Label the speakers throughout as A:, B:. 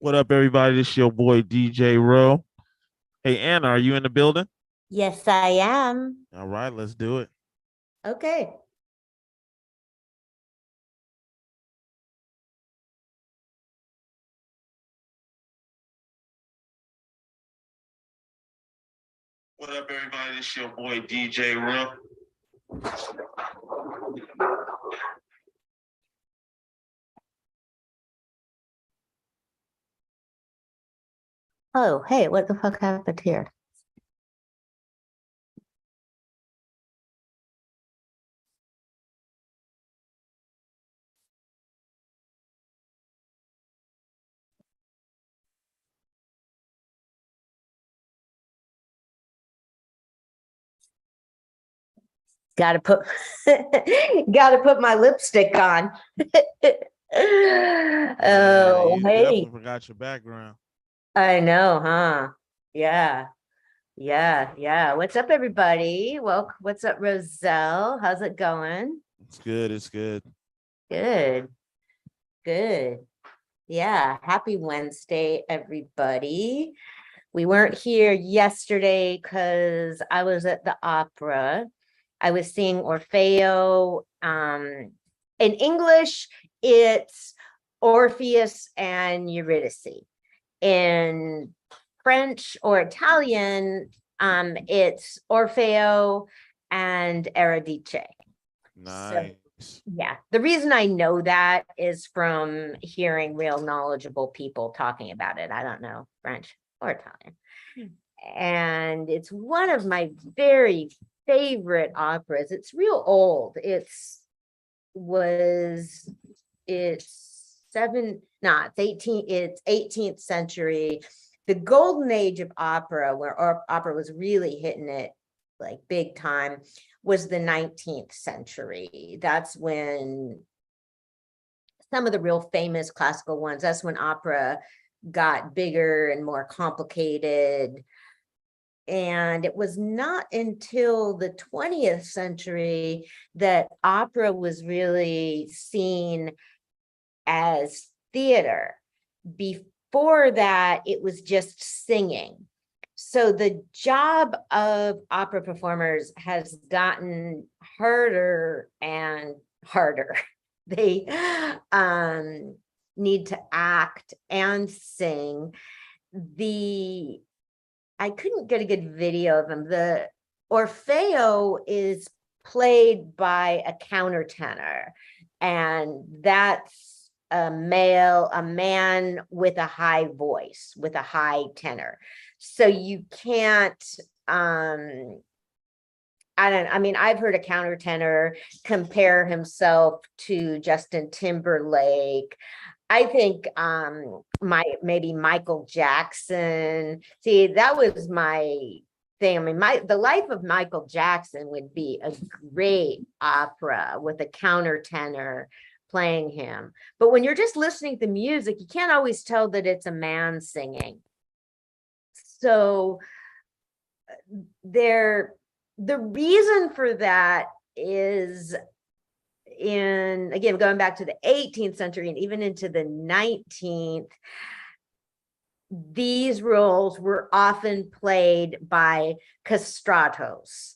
A: What up, everybody? This your boy DJ Rowe. Hey, Anna, are you in the building?
B: Yes, I am.
A: All right, let's do it.
B: Okay.
A: What up, everybody? This your boy DJ Rowe.
B: Oh, hey, what the fuck happened here? Gotta put gotta put my lipstick on.
A: Yeah,
B: Oh,
A: you
B: hey.
A: definitely forgot your background.
B: I know, huh? Yeah, yeah. What's up, everybody? Well, what's up, Roselle? How's it going?
A: It's good. It's good.
B: Good, good. Yeah, happy Wednesday, everybody. We weren't here yesterday because I was at the opera. I was seeing Orfeo. In English, it's Orpheus and Eurydice. In French or Italian, it's Orfeo and Eurydice. So
A: Nice.
B: yeah, the reason I know that is from hearing real knowledgeable people talking about it. I don't know French or Italian. And it's one of my very favorite operas. It's real old. Was it's seven, no, it's 18th century. The golden age of opera, where opera was really hitting it like big time, was the 19th century. That's when some of the real famous classical ones, that's when opera got bigger and more complicated. And it was not until the 20th century that opera was really seen as theater. Before that, it was just singing. So the job of opera performers has gotten harder and harder. They need to act and sing. I couldn't get a good video of him. The Orfeo is played by a countertenor, and that's a man with a high voice, with a high tenor. So you can't I've heard a countertenor compare himself to Justin Timberlake. I think maybe Michael Jackson. See, that was my thing. I mean, the life of Michael Jackson would be a great opera with a countertenor playing him. But when you're just listening to music, you can't always tell that it's a man singing. So the reason for that is, again, going back to the 18th century and even into the 19th, these roles were often played by castratos.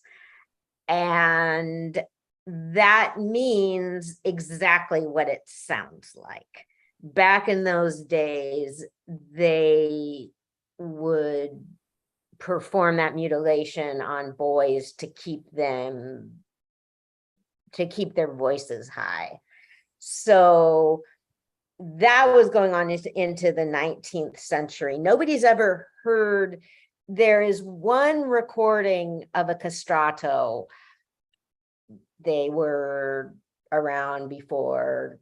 B: And that means exactly what it sounds like. Back in those days, they would perform that mutilation on boys to keep their voices high. So that was going on into the 19th century. Nobody's ever heard. There is one recording of a castrato. They were around before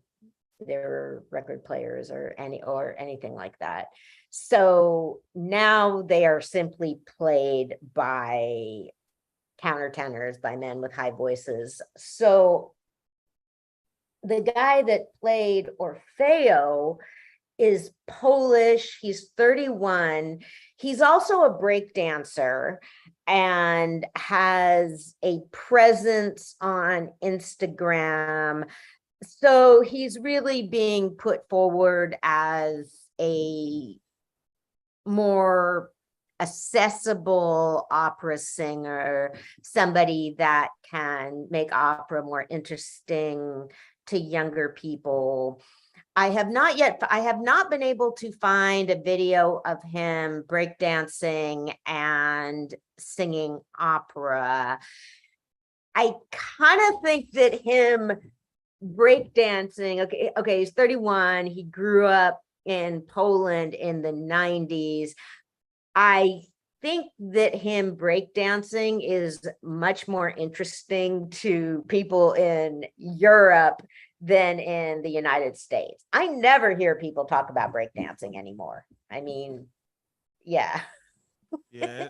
B: there were record players or anything like that. So now they are simply played by countertenors, by men with high voices. So the guy that played Orfeo is Polish. He's 31. He's also a break dancer and has a presence on Instagram. So he's really being put forward as a more accessible opera singer, somebody that can make opera more interesting to younger people. I have not been able to find a video of him breakdancing and singing opera. I kind of think that him breakdancing, okay, he's 31. He grew up in Poland in the 90s. I think that him breakdancing is much more interesting to people in Europe than in the United States. I never hear people talk about breakdancing anymore. I mean, yeah.
A: Yeah,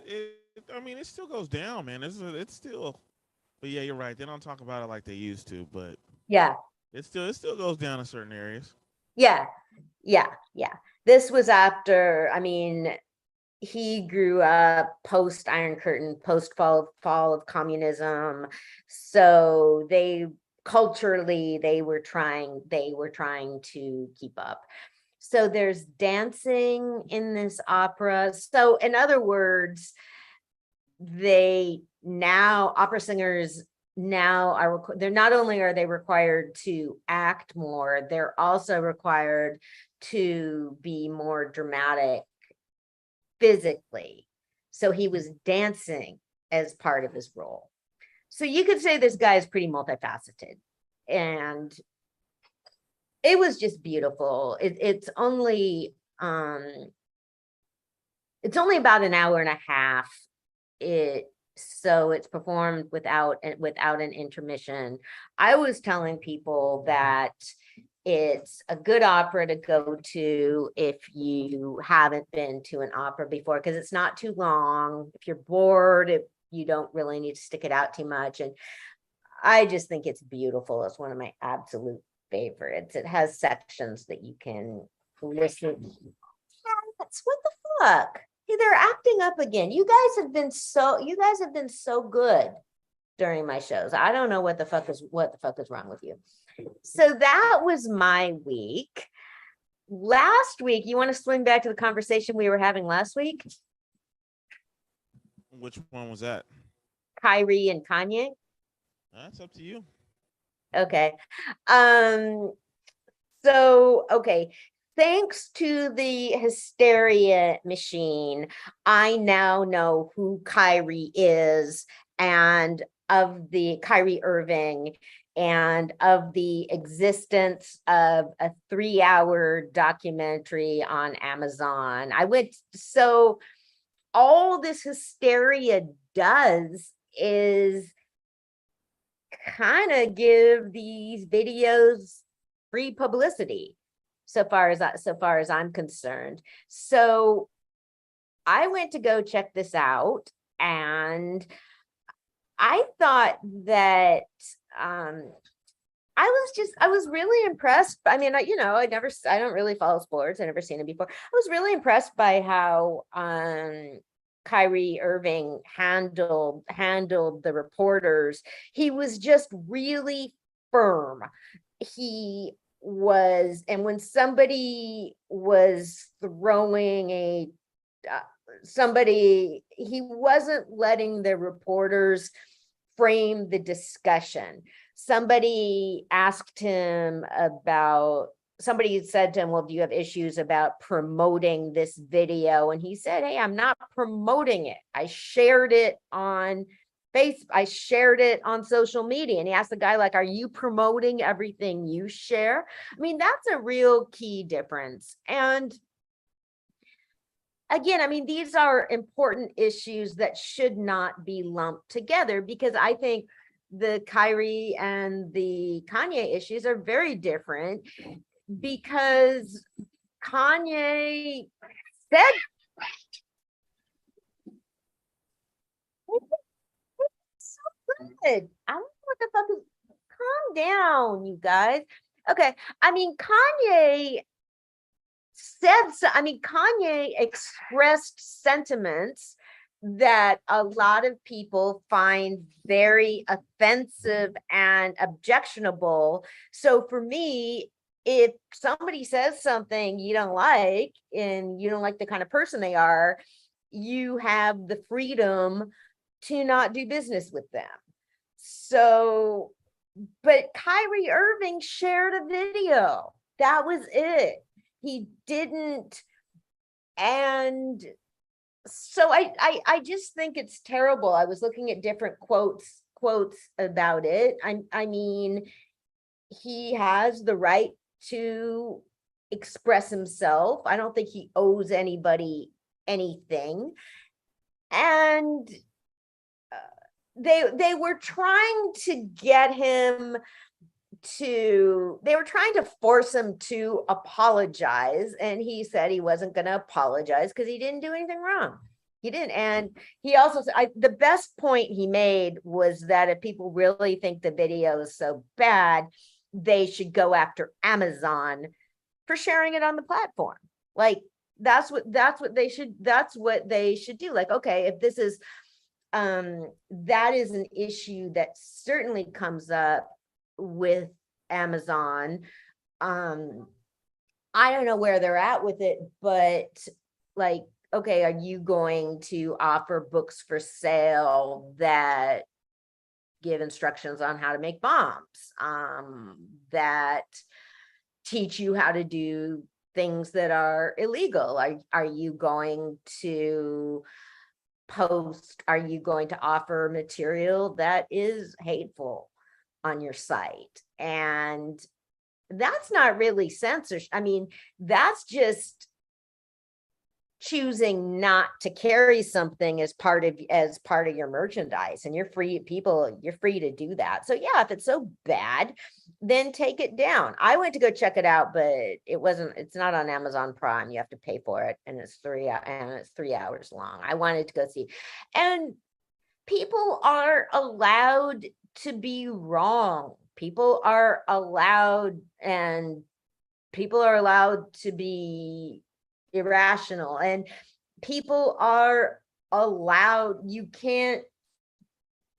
A: I mean, it still goes down, man. It's still, but yeah, you're right. They don't talk about it like they used to, but
B: Yeah.
A: it still goes down in certain areas.
B: Yeah. Yeah. Yeah. This was after, I mean, he grew up post Iron Curtain, post fall of communism. So they culturally they were trying to keep up. So there's dancing in this opera. So in other words, opera singers now they're not only are they required to act more, they're also required to be more dramatic physically. So he was dancing as part of his role. So you could say this guy is pretty multifaceted, and it was just beautiful. It's only about an hour and a half. So it's performed without an intermission. I was telling people that it's a good opera to go to if you haven't been to an opera before, because it's not too long. If you're bored, you don't really need to stick it out too much. And I just think it's beautiful. It's one of my absolute favorites. It has sections that you can listen. What the fuck? Hey, they're acting up again. You guys have been so good during my shows. I don't know what the fuck is wrong with you. So that was my week. Last week, you want to swing back to the conversation we were having last week?
A: Which one was that?
B: Kyrie and Kanye.
A: That's up to you.
B: Okay. So, okay. Thanks to the hysteria machine, I now know who Kyrie is, and of the Kyrie Irving, and of the existence of a 3-hour documentary on Amazon. So all this hysteria does is kind of give these videos free publicity, so far as I'm concerned. So I went to go check this out, and I thought that I was really impressed. I mean, I don't really follow sports. I never seen it before. I was really impressed by how Kyrie Irving handled the reporters. He was just really firm. He was, and when somebody was throwing somebody, he wasn't letting the reporters frame the discussion. Somebody said to him, well, do you have issues about promoting this video? And he said, hey, I'm not promoting it. I shared it on Facebook. I shared it on social media. And he asked the guy, like, are you promoting everything you share? I mean, that's a real key difference. And again, I mean, these are important issues that should not be lumped together, because I think the Kyrie and the Kanye issues are very different, because Kanye said, so good. I don't know what the fuck is, calm down, you guys. Okay. I mean, Kanye expressed sentiments that a lot of people find very offensive and objectionable. So for me, if somebody says something you don't like and you don't like the kind of person they are, you have the freedom to not do business with them. So, but Kyrie Irving shared a video. That was it. He didn't. And so I just think it's terrible. I was looking at different quotes about it. I mean, he has the right to express himself. I don't think he owes anybody anything. And they were trying to get him they were trying to force him to apologize, and he said he wasn't going to apologize because he didn't do anything wrong. He didn't. And he also said, the best point he made was that if people really think the video is so bad, they should go after Amazon for sharing it on the platform. Like, that's what they should do. Like, okay, if this is that is an issue that certainly comes up with Amazon. I don't know where they're at with it, but like, okay, are you going to offer books for sale that give instructions on how to make bombs, that teach you how to do things that are illegal? Are you going to are you going to offer material that is hateful on your site? And that's not really censorship. I mean, that's just choosing not to carry something as part of your merchandise, and you're free to do that. So yeah, if it's so bad, then take it down. I went to go check it out, but it's not on Amazon Prime. You have to pay for it, and it's 3 hours long. I wanted to go see. And people are allowed to be wrong. People are allowed to be irrational, and people are allowed. You can't,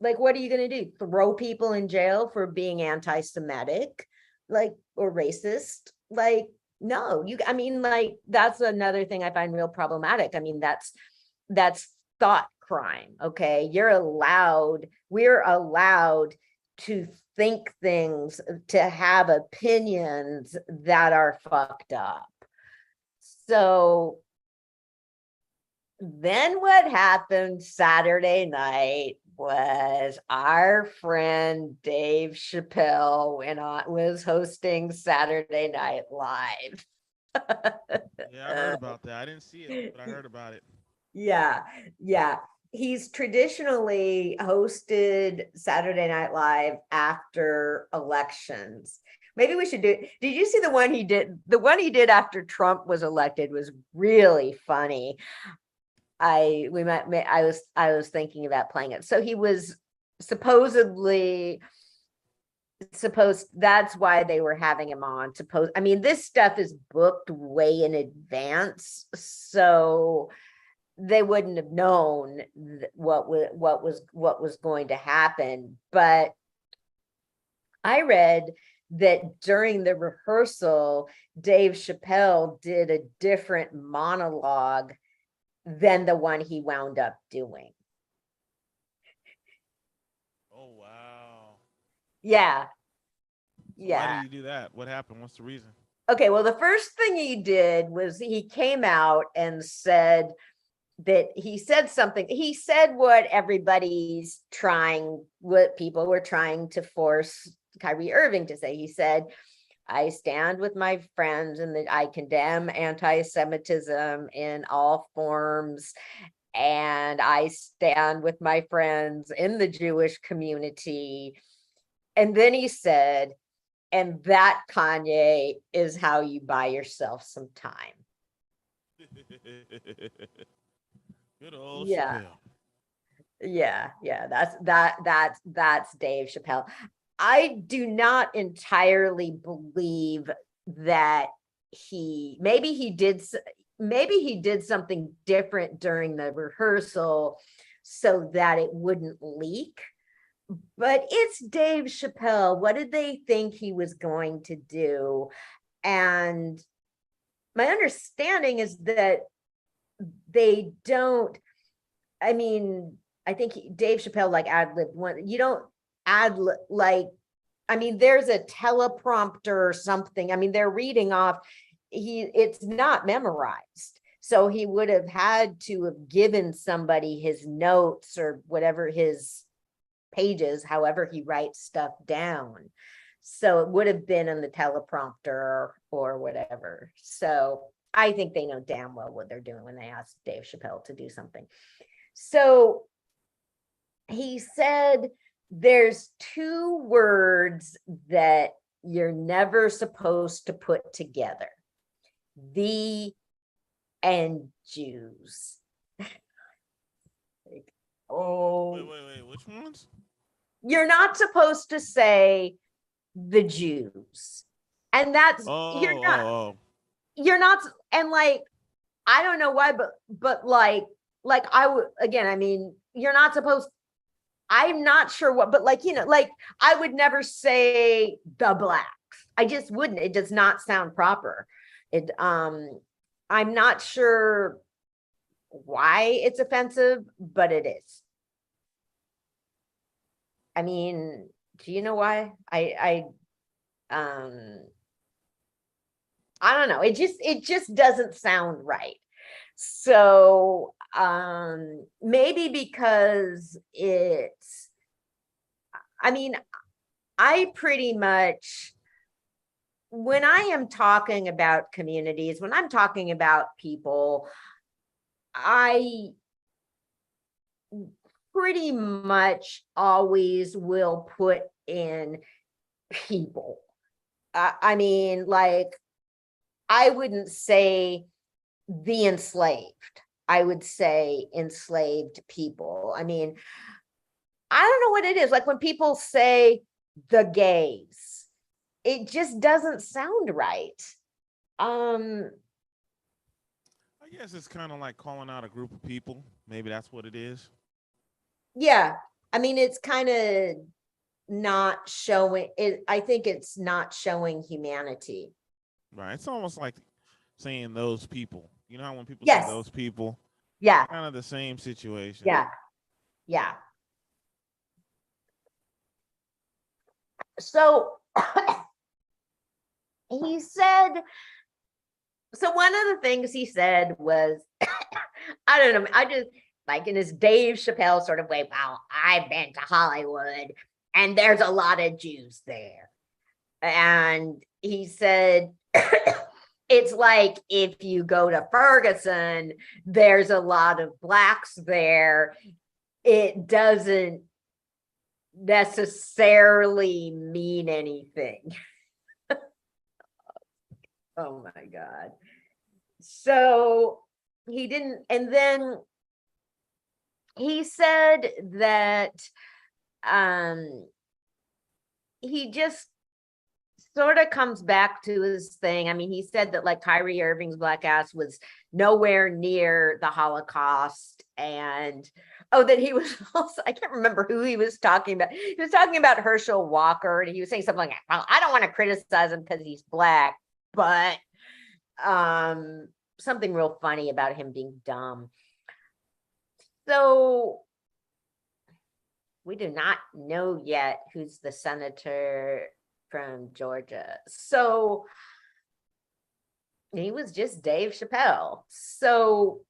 B: like, what are you going to do? Throw people in jail for being anti-Semitic, like, or racist? Like, no, I mean, like, that's another thing I find real problematic. I mean, that's thought crime. Okay. We're allowed to think things, to have opinions that are fucked up. So then what happened Saturday night was our friend Dave Chappelle was hosting Saturday Night Live.
A: Yeah, I heard about that. I didn't see it, but I heard about it.
B: Yeah. He's traditionally hosted Saturday Night Live after elections. Maybe we should do it. Did you see the one he did? The one he did after Trump was elected was really funny. I was thinking about playing it. So he was that's why they were having him on. I mean, this stuff is booked way in advance, so they wouldn't have known what was going to happen. But I read that during the rehearsal, Dave Chappelle did a different monologue than the one he wound up doing.
A: Oh, wow.
B: Yeah.
A: Why did he do that? What happened? What's the reason?
B: Okay, well, the first thing he did was he came out and said that he said something. He said what people were trying to force Kyrie Irving to say. He said, I stand with my friends and that I condemn anti-Semitism in all forms. And I stand with my friends in the Jewish community. And then he said, and that, Kanye, is how you buy yourself some time.
A: Good old Chappelle.
B: Yeah. That's Dave Chappelle. I do not entirely believe that maybe he did something different during the rehearsal so that it wouldn't leak. But it's Dave Chappelle. What did they think he was going to do? And my understanding is that they don't, I mean, I think Dave Chappelle like ad-libbed one, you don't like, I mean, there's a teleprompter or something. I mean, they're reading off, it's not memorized. So he would have had to have given somebody his notes or whatever, his pages, however he writes stuff down. So it would have been in the teleprompter or whatever. So I think they know damn well what they're doing when they ask Dave Chappelle to do something. So he said there's two words that you're never supposed to put together: the and Jews. Like, oh,
A: wait, which ones?
B: You're not supposed to say the Jews. And that's, you're not, and like, I don't know why, but like I would, again, I mean, you're not supposed, I'm not sure what, but like, you know, like I would never say the blacks. I just wouldn't. It does not sound proper. I'm not sure why it's offensive, but it is. I mean, do you know why? I don't know. It just doesn't sound right. So maybe because it's, I mean, I pretty much, when I am talking about communities, when I'm talking about people, I pretty much always will put in people. I mean, like, I wouldn't say the enslaved. I would say enslaved people. I mean, I don't know what it is. Like when people say the gays, it just doesn't sound right.
A: I guess it's kind of like calling out a group of people. Maybe that's what it is.
B: Yeah. I mean, it's kind of not showing it. I think it's not showing humanity.
A: Right. It's almost like saying those people. You know how when people say
B: Yes.
A: those people,
B: Yeah.
A: kind of the same situation.
B: Yeah. Yeah. So he said, so one of the things he said was, I don't know, I just like in his Dave Chappelle sort of way, well, I've been to Hollywood and there's a lot of Jews there. And he said, it's like if you go to Ferguson, there's a lot of blacks there. It doesn't necessarily mean anything. Oh my God. So he didn't, and then he said that he just sort of comes back to his thing. I mean, he said that like Kyrie Irving's black ass was nowhere near the Holocaust, and that he was also, I can't remember who he was talking about. He was talking about Herschel Walker, and he was saying something like, well, I don't want to criticize him because he's black, but something real funny about him being dumb. So we do not know yet who's the senator from Georgia. So he was just Dave Chappelle. So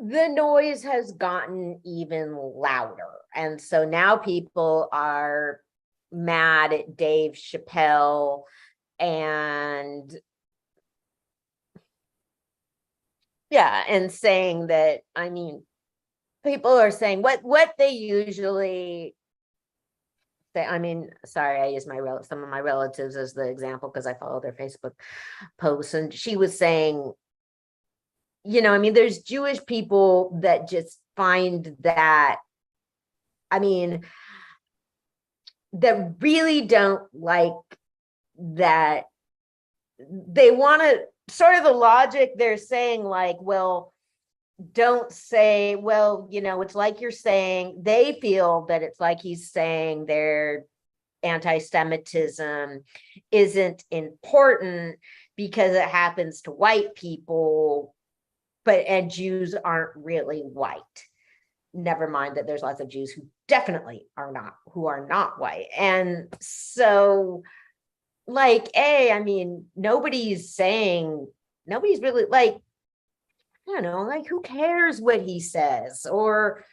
B: the noise has gotten even louder. And so now people are mad at Dave Chappelle, and yeah, and saying that, I mean, people are saying what they usually say. I mean, sorry, I use some of my relatives as the example because I follow their Facebook posts, and she was saying, you know, I mean, there's Jewish people that just find that, I mean, that really don't like that. They want to sort of the logic they're saying, like, well, don't say, well, you know, it's like you're saying, they feel that it's like he's saying they're anti-Semitism isn't important because it happens to white people, and Jews aren't really white. Never mind that there's lots of Jews who definitely are not white. And so, like, I mean, nobody's really like, I don't know, like, who cares what he says? Or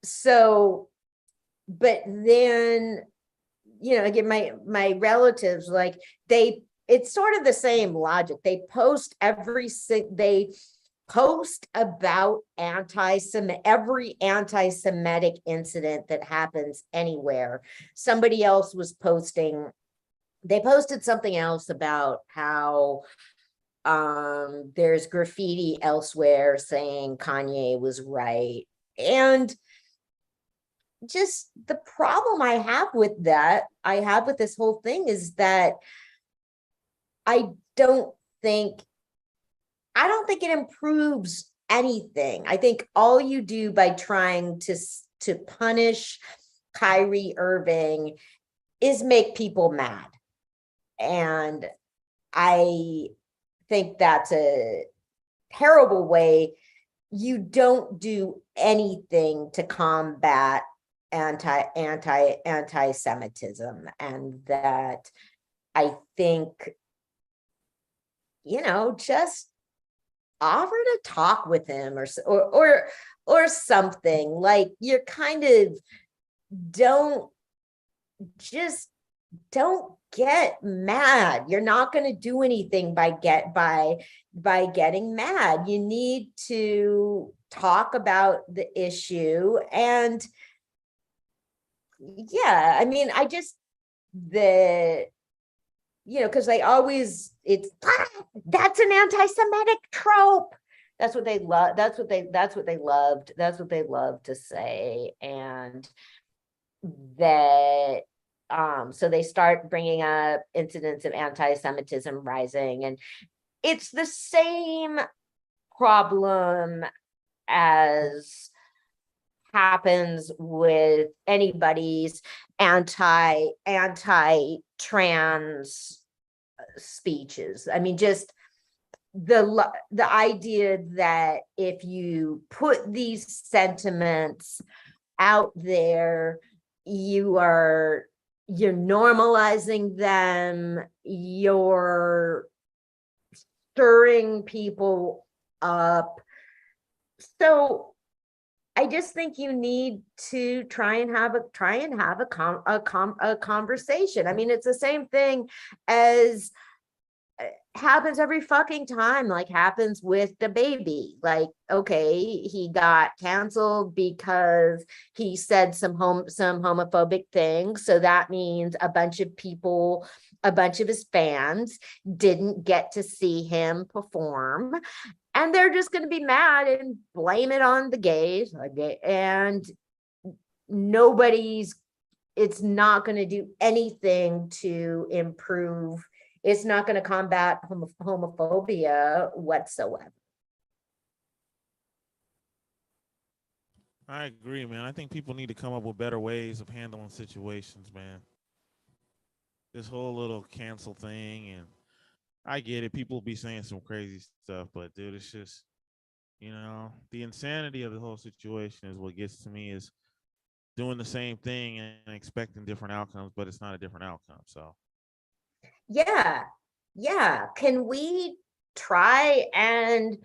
B: so, but then, again, my relatives, like, it's sort of the same logic. They post about every anti-Semitic incident that happens anywhere. Somebody else was they posted something else about how there's graffiti elsewhere saying Kanye was right. And just the problem I have with this whole thing is that I don't think it improves anything. I think all you do by trying to punish Kyrie Irving is make people mad. And I think that's a terrible way. You don't do anything to combat anti-Semitism. And that, I think, just offer to talk with him or something. Like, you're kind of don't get mad. You're not going to do anything by getting mad. You need to talk about the issue. And yeah, I mean, I just because they always, that's an anti-Semitic trope. That's what they love. That's what they love to say. And that, so they start bringing up incidents of anti-Semitism rising, and it's the same problem as happens with anybody's anti-trans speeches. I mean, just the idea that if you put these sentiments out there, you're normalizing them, you're stirring people up. So I just think you need to try and have a conversation. I mean, it's the same thing as happens every fucking time, like happens with DaBaby. Like, okay, he got canceled because he said some homophobic things. So that means a bunch of his fans didn't get to see him perform. And they're just going to be mad and blame it on the gays. And it's not going to do anything to improve. It's not going to combat homophobia whatsoever.
A: I agree, man. I think people need to come up with better ways of handling situations, man. This whole little cancel thing, and I get it. People be saying some crazy stuff, but dude, it's just, the insanity of the whole situation is what gets to me, is doing the same thing and expecting different outcomes, but it's not a different outcome. So
B: yeah. Can we try and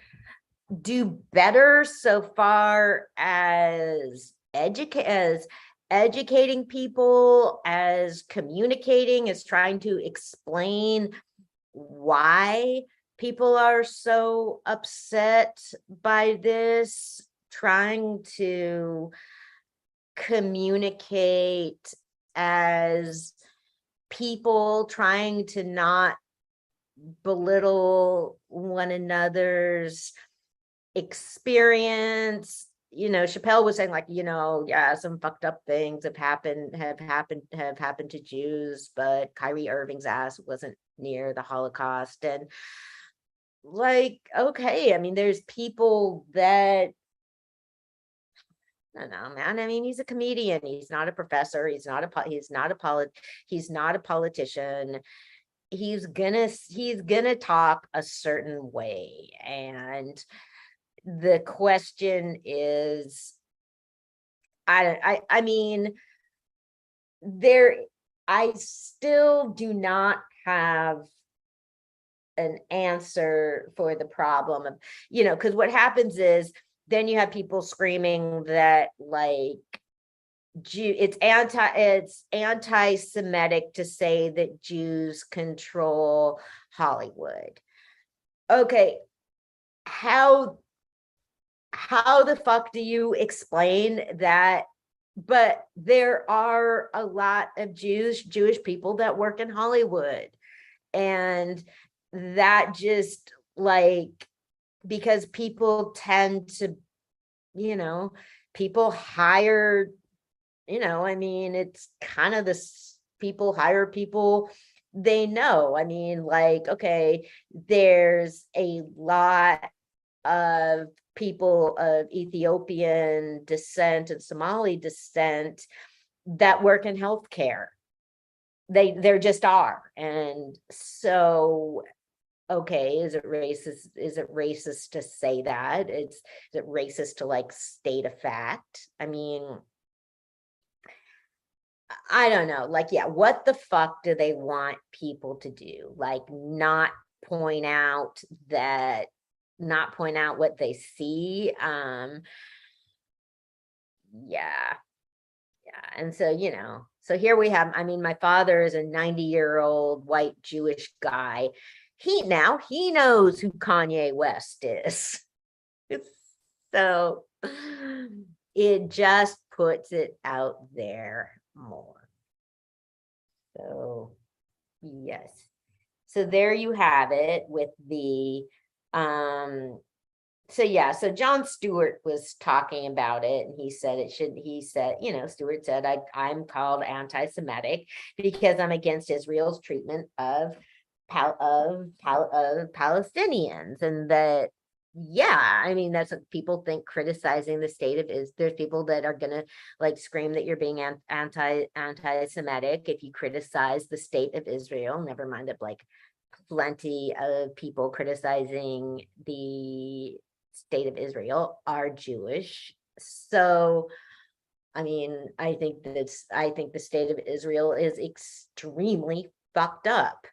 B: do better so far as educating people, as communicating, as trying to explain why people are so upset by this, trying to communicate as people, trying to not belittle one another's experience. Chappelle was saying, like, yeah, some fucked up things have happened to Jews, but Kyrie Irving's ass wasn't near the Holocaust. And like, okay, I mean, there's people that, don't know, man. I mean, he's a comedian. He's not a professor. He's not he's not a politician. He's gonna talk a certain way. And the question is, I mean, I still do not have an answer for the problem of, because what happens is then you have people screaming that like it's anti-Semitic to say that Jews control Hollywood. Okay, how the fuck do you explain that? But there are a lot of Jewish people that work in Hollywood, and that just like, because people tend to, people hire, I mean, it's kind of this, people hire people they know. I mean, like, okay, there's a lot of people of Ethiopian descent and Somali descent that work in healthcare. There just are. And so, okay, is it racist? Is it racist to say that? Is it racist to like state a fact? I mean, I don't know. Like, yeah, what the fuck do they want people to do? Like, not point out what they see. Yeah. And so, so here we have, I mean, my father is a 90-year-old white Jewish guy. He knows who Kanye West is. So it just puts it out there more. So yes. So there you have it with the so yeah, so Jon Stewart was talking about it, and he said Stewart said, I'm called anti-Semitic because I'm against Israel's treatment of Palestinians. And that, yeah, I mean, that's what people think. Criticizing the state of Israel, there's people that are gonna like scream that you're being anti-Semitic if you criticize the state of Israel. Never mind that like plenty of people criticizing the state of Israel are Jewish. So, I mean, I think the state of Israel is extremely fucked up.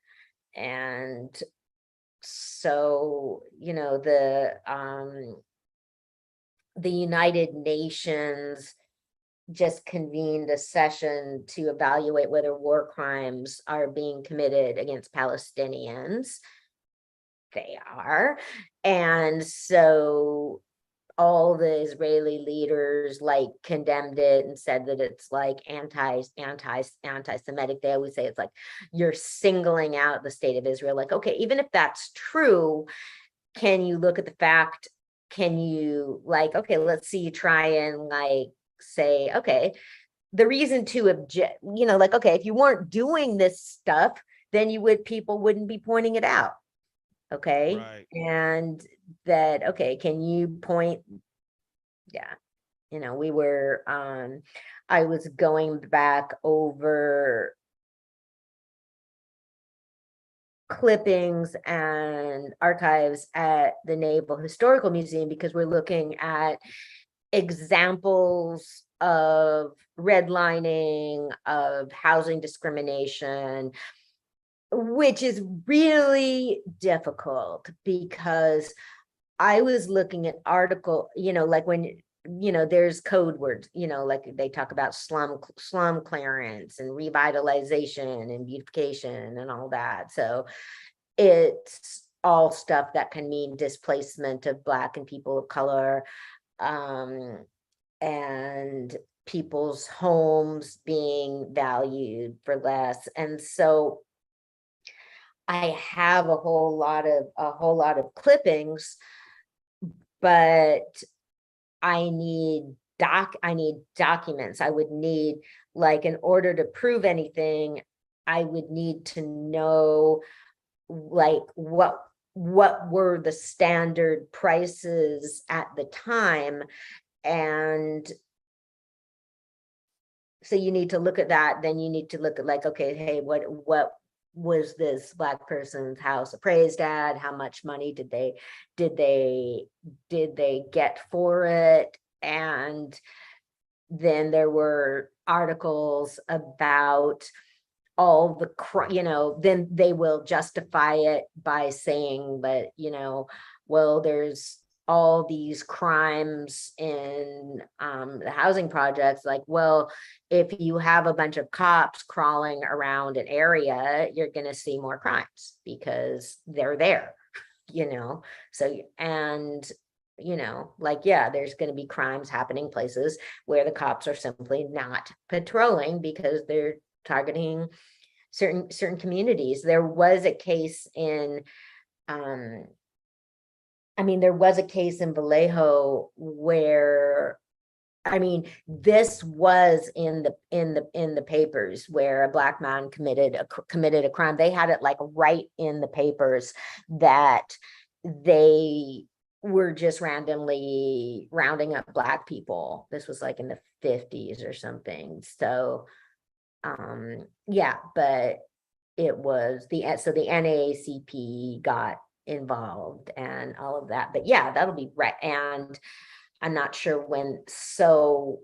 B: And so, the United Nations just convened a session to evaluate whether war crimes are being committed against Palestinians. They are. And so all the Israeli leaders like condemned it and said that it's like anti-Semitic. They always say it's like you're singling out the state of Israel. Like, okay, even if that's true, can you look at the fact? Can you like, okay, let's see you try and like say, okay, the reason to object, like, okay, if you weren't doing this stuff, then people wouldn't be pointing it out. Okay.
A: Right.
B: And that, okay, can you point? Yeah. We were, I was going back over clippings and archives at the Naval Historical Museum because we're looking at examples of redlining, of housing discrimination, which is really difficult because I was looking at article, like when, there's code words, like they talk about slum clearance and revitalization and beautification and all that. So it's all stuff that can mean displacement of Black and people of color, and people's homes being valued for less. And so I have a whole lot of clippings, but I need documents. I would need, like, in order to prove anything, I would need to know like what were the standard prices at the time. And so you need to look at that. Then you need to look at like, okay, hey, what was this Black person's house appraised at? How much money did they get for it? And then there were articles about all the then they will justify it by saying that, well, there's all these crimes in the housing projects. Like, well, if you have a bunch of cops crawling around an area, you're going to see more crimes because they're there, so, and like, yeah, there's going to be crimes happening places where the cops are simply not patrolling because they're targeting certain communities. There was a case in there was a case in Vallejo where, this was in the papers, where a Black man committed a crime. They had it like right in the papers that they were just randomly rounding up Black people. This was like in the 50s or something. So yeah, but it was the NAACP got involved and all of that. But yeah, that'll be right. And I'm not sure when. So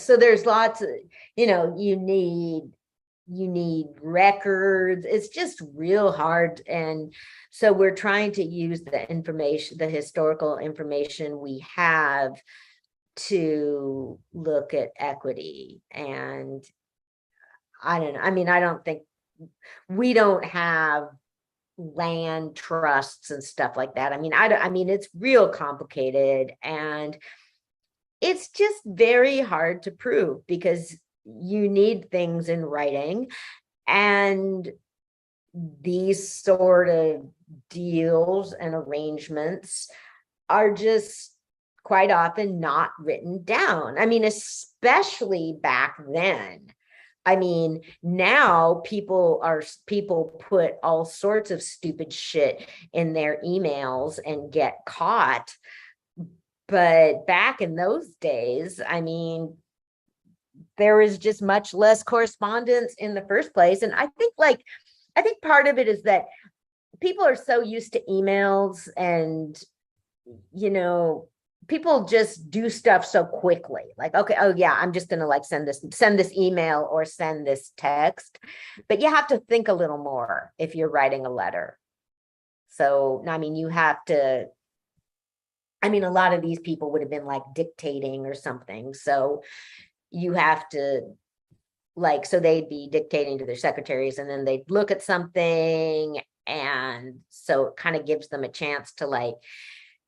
B: there's lots of, you need records. It's just real hard. And so we're trying to use the historical information we have to look at equity. And I don't know. I don't think we don't have land trusts and stuff like that. It's real complicated, and it's just very hard to prove because you need things in writing, and these sort of deals and arrangements are just quite often not written down. Especially back then. Now people put all sorts of stupid shit in their emails and get caught. But back in those days, there was just much less correspondence in the first place. And I think part of it is that people are so used to emails, and, people just do stuff so quickly. Like, okay, oh yeah, I'm just gonna like send this email or send this text. But you have to think a little more if you're writing a letter. So, you have to, a lot of these people would have been like dictating or something. So you have to, like, so they'd be dictating to their secretaries, and then they'd look at something. And so it kind of gives them a chance to like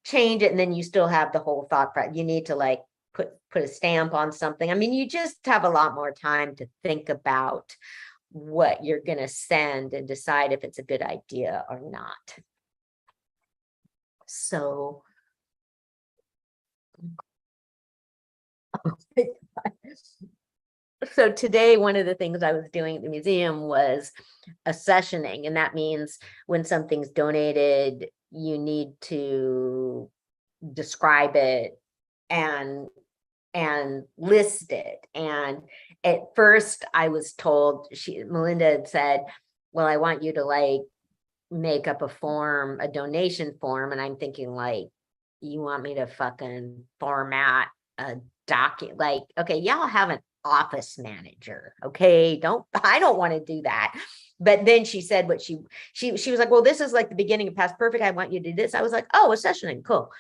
B: change it. And then you still have the whole thought process. You need to like put a stamp on something. You just have a lot more time to think about what you're going to send and decide if it's a good idea or not. So so today, one of the things I was doing at the museum was accessioning, and that means when something's donated, you need to describe it and list it. And at first I was told, Melinda had said, well, I want you to like make up a donation form. And I'm thinking, like, you want me to fucking format a document? Like, okay, y'all have an office manager. Okay, I don't want to do that. But then she said what she was like, well, this is like the beginning of Past Perfect. I want you to do this. I was like, oh, accessioning, cool.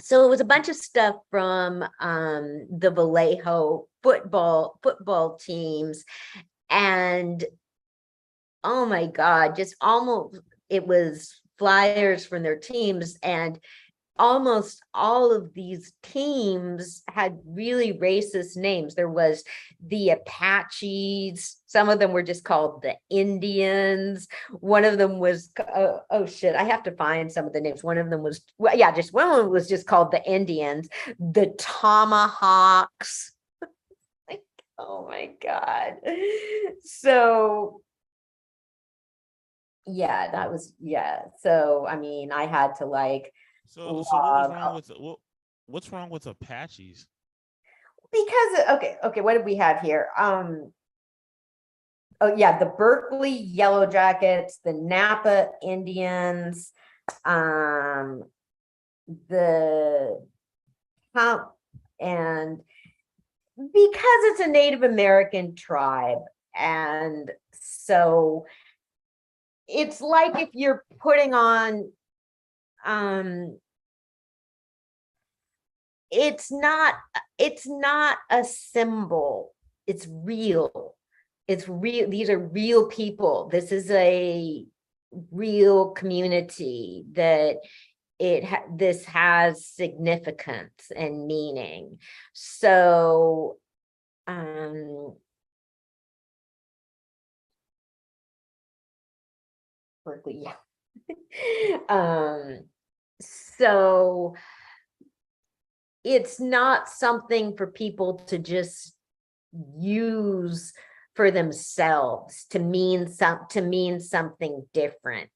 B: So it was a bunch of stuff from the Vallejo football teams. And oh my God, just almost, it was flyers from their teams, and almost all of these teams had really racist names. There was the Apaches. Some of them were just called the Indians. One of them was, oh shit, I have to find some of the names. One of them was, well, yeah, just one of them was just called the Indians, the Tomahawks. Like, oh my God. So yeah, that was, yeah. So, I had to like,
A: So what's wrong with Apaches?
B: because, okay, what did we have here? Oh yeah, the Berkeley Yellow Jackets, the Napa Indians, the and because it's a Native American tribe, and so it's like if you're putting on, it's not a symbol, it's real. It's real. These are real people. This is a real community that this has significance and meaning. So Berkeley, yeah. So it's not something for people to just use for themselves to mean something different.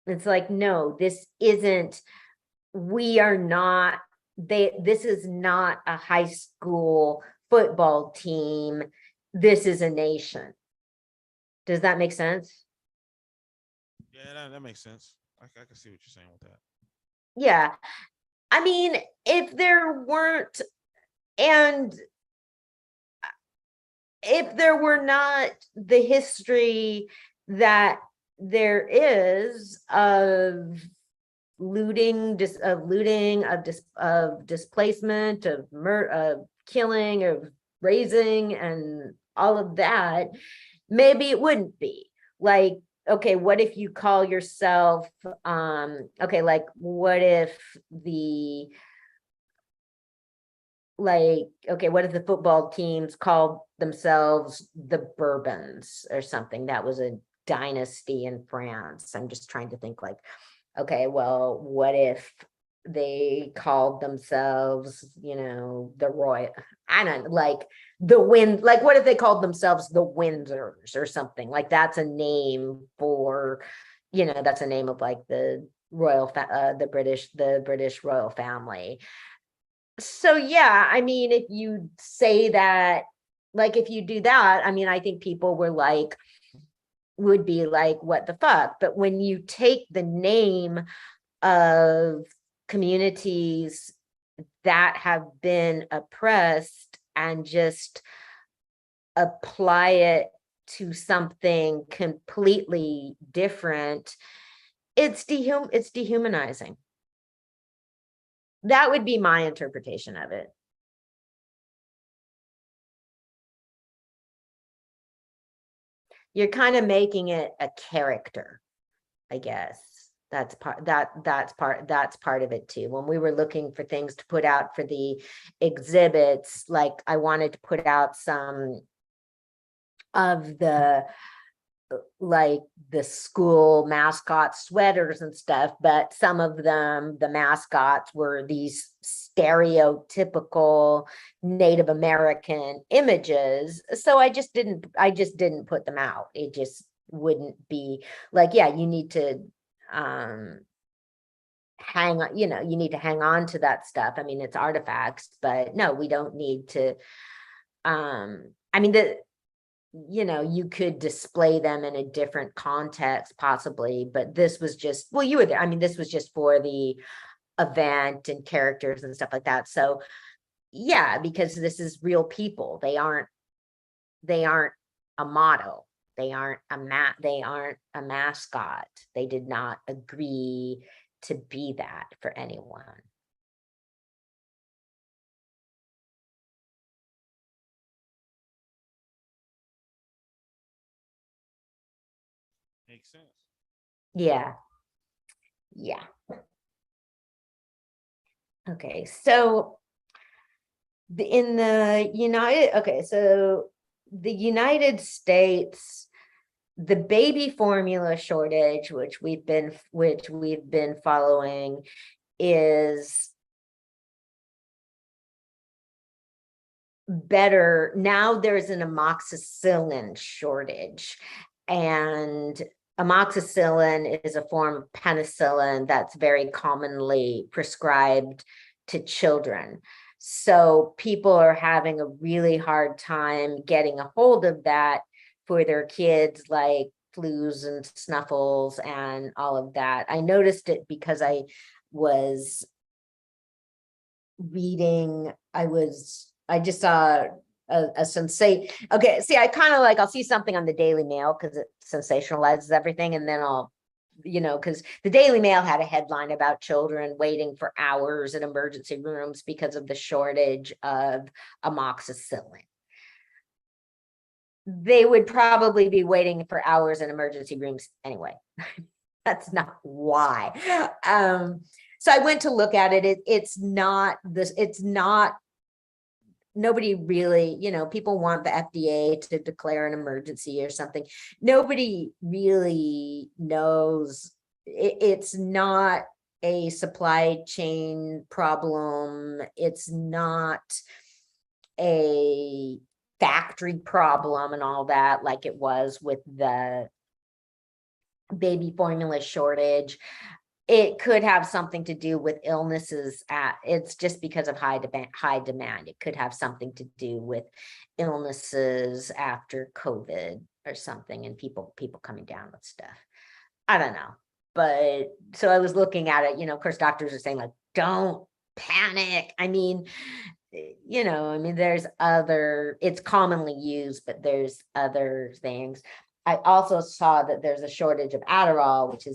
B: It's like, no, this isn't, this is not a high school football team. This is a nation. Does that make sense?
A: Yeah, that makes sense. I can see what you're saying with that.
B: Yeah. I mean, if there weren't, and if there were not the history that there is of looting, of displacement, of killing, of raising, and all of that, maybe it wouldn't be. Like, okay, what if you call yourself, okay, like what if what if the football teams called themselves the Bourbons or something? That was a dynasty in France. I'm just trying to think like, okay, well, what if they called themselves, the Royal, I don't like what if they called themselves the Windsors or something? Like that's a name for, that's a name of like the the British royal family. So yeah, I mean, if you say that, like if you do that, I mean, I think people would be like, what the fuck? But when you take the name of communities that have been oppressed and just apply it to something completely different, it's dehumanizing. That would be my interpretation of it. You're kind of making it a character, I guess. That's part of it too. When we were looking for things to put out for the exhibits, like I wanted to put out some of the school mascot sweaters and stuff, but some of them, the mascots were these stereotypical Native American images. So I just didn't put them out. It just wouldn't be like, yeah, you need to hang on, you need to hang on to that stuff. I mean, it's artifacts, but no, we don't need to, I mean, you could display them in a different context possibly, but this was just, well, you were there. I mean, this was just for the event and characters and stuff like that. So yeah, because this is real people. They aren't a model. They aren't a mascot. They did not agree to be that for anyone.
A: Makes sense.
B: Yeah. Yeah. Okay, so in the United States, the baby formula shortage, which we've been following, is better. Now there's an amoxicillin shortage, and amoxicillin is a form of penicillin that's very commonly prescribed to children. So people are having a really hard time getting a hold of that for their kids, like flus and snuffles and all of that. I noticed it because I was reading, I just saw a sensate. Okay, see, I kind of like, I'll see something on the Daily Mail because it sensationalizes everything, and then I'll, because the Daily Mail had a headline about children waiting for hours in emergency rooms because of the shortage of amoxicillin. They would probably be waiting for hours in emergency rooms anyway. That's not why. So I went to look at it. It's not this, it's not, nobody really, people want the FDA to declare an emergency or something. Nobody really knows. It's not a supply chain problem. It's not a factory problem and all that, like it was with the baby formula shortage. It could have something to do with illnesses. It's just because of high demand. It could have something to do with illnesses after COVID or something, and people coming down with stuff. I don't know. But so I was looking at it, of course, doctors are saying, like, don't panic. I mean, there's it's commonly used, but there's other things. I also saw that there's a shortage of Adderall, which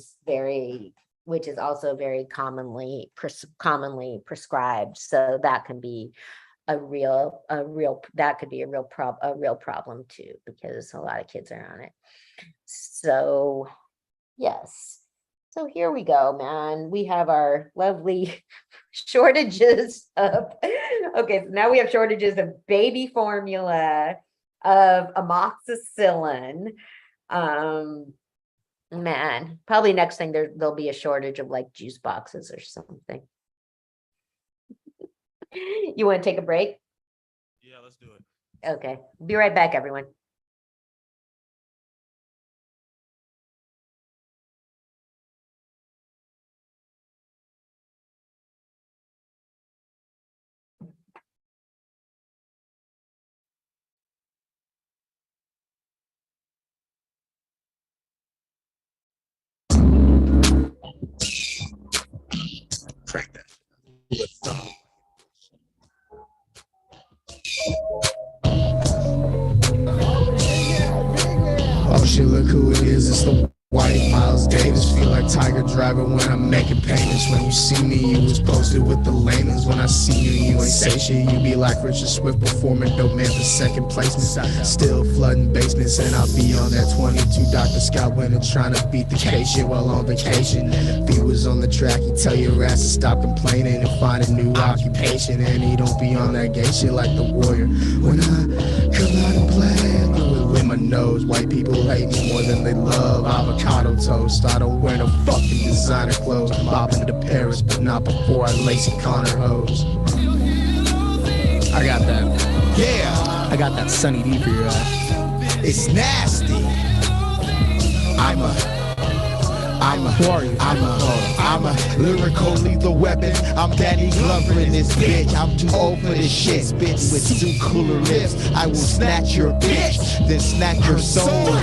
B: is also very commonly prescribed. So that can be a real problem too, because a lot of kids are on it. So yes. So here we go, man. We have our lovely shortages of, okay, so now we have shortages of baby formula, of amoxicillin. Man, probably next thing there'll be a shortage of like juice boxes or something. You want to take a break?
A: Yeah, let's do it.
B: Okay, be right back, everyone.
C: Crack that. Oh shit, look who it is. It's the white Miles Davis. Feel like Tiger Driver when I'm making payments. When you see me, you was posted with the layman's. When I see you, you ain't say shit. You be like Richard Swift performing dope man for second placement. Still flooding basements, and I'll be on that 22 Dr. Scott winner trying to beat the K shit while on vacation. And if he was on the track, he'd tell your ass to stop complaining and find a new occupation. And he don't be on that gay shit like the Warrior. When I come out and play, I do it with my nose. White people hate me more than they love avocado toast. I don't wear no fucking designer clothes. I'm bopping to Paris, but not before I lacy Connor hose. I got that. Yeah. I got that Sunny D for your ass. It's nasty. I'm a lyrical lethal weapon. I'm Danny Glover in this bitch. I'm too old for this shit. Bitch with two cooler lips. I will snatch your bitch, then snatch your soul.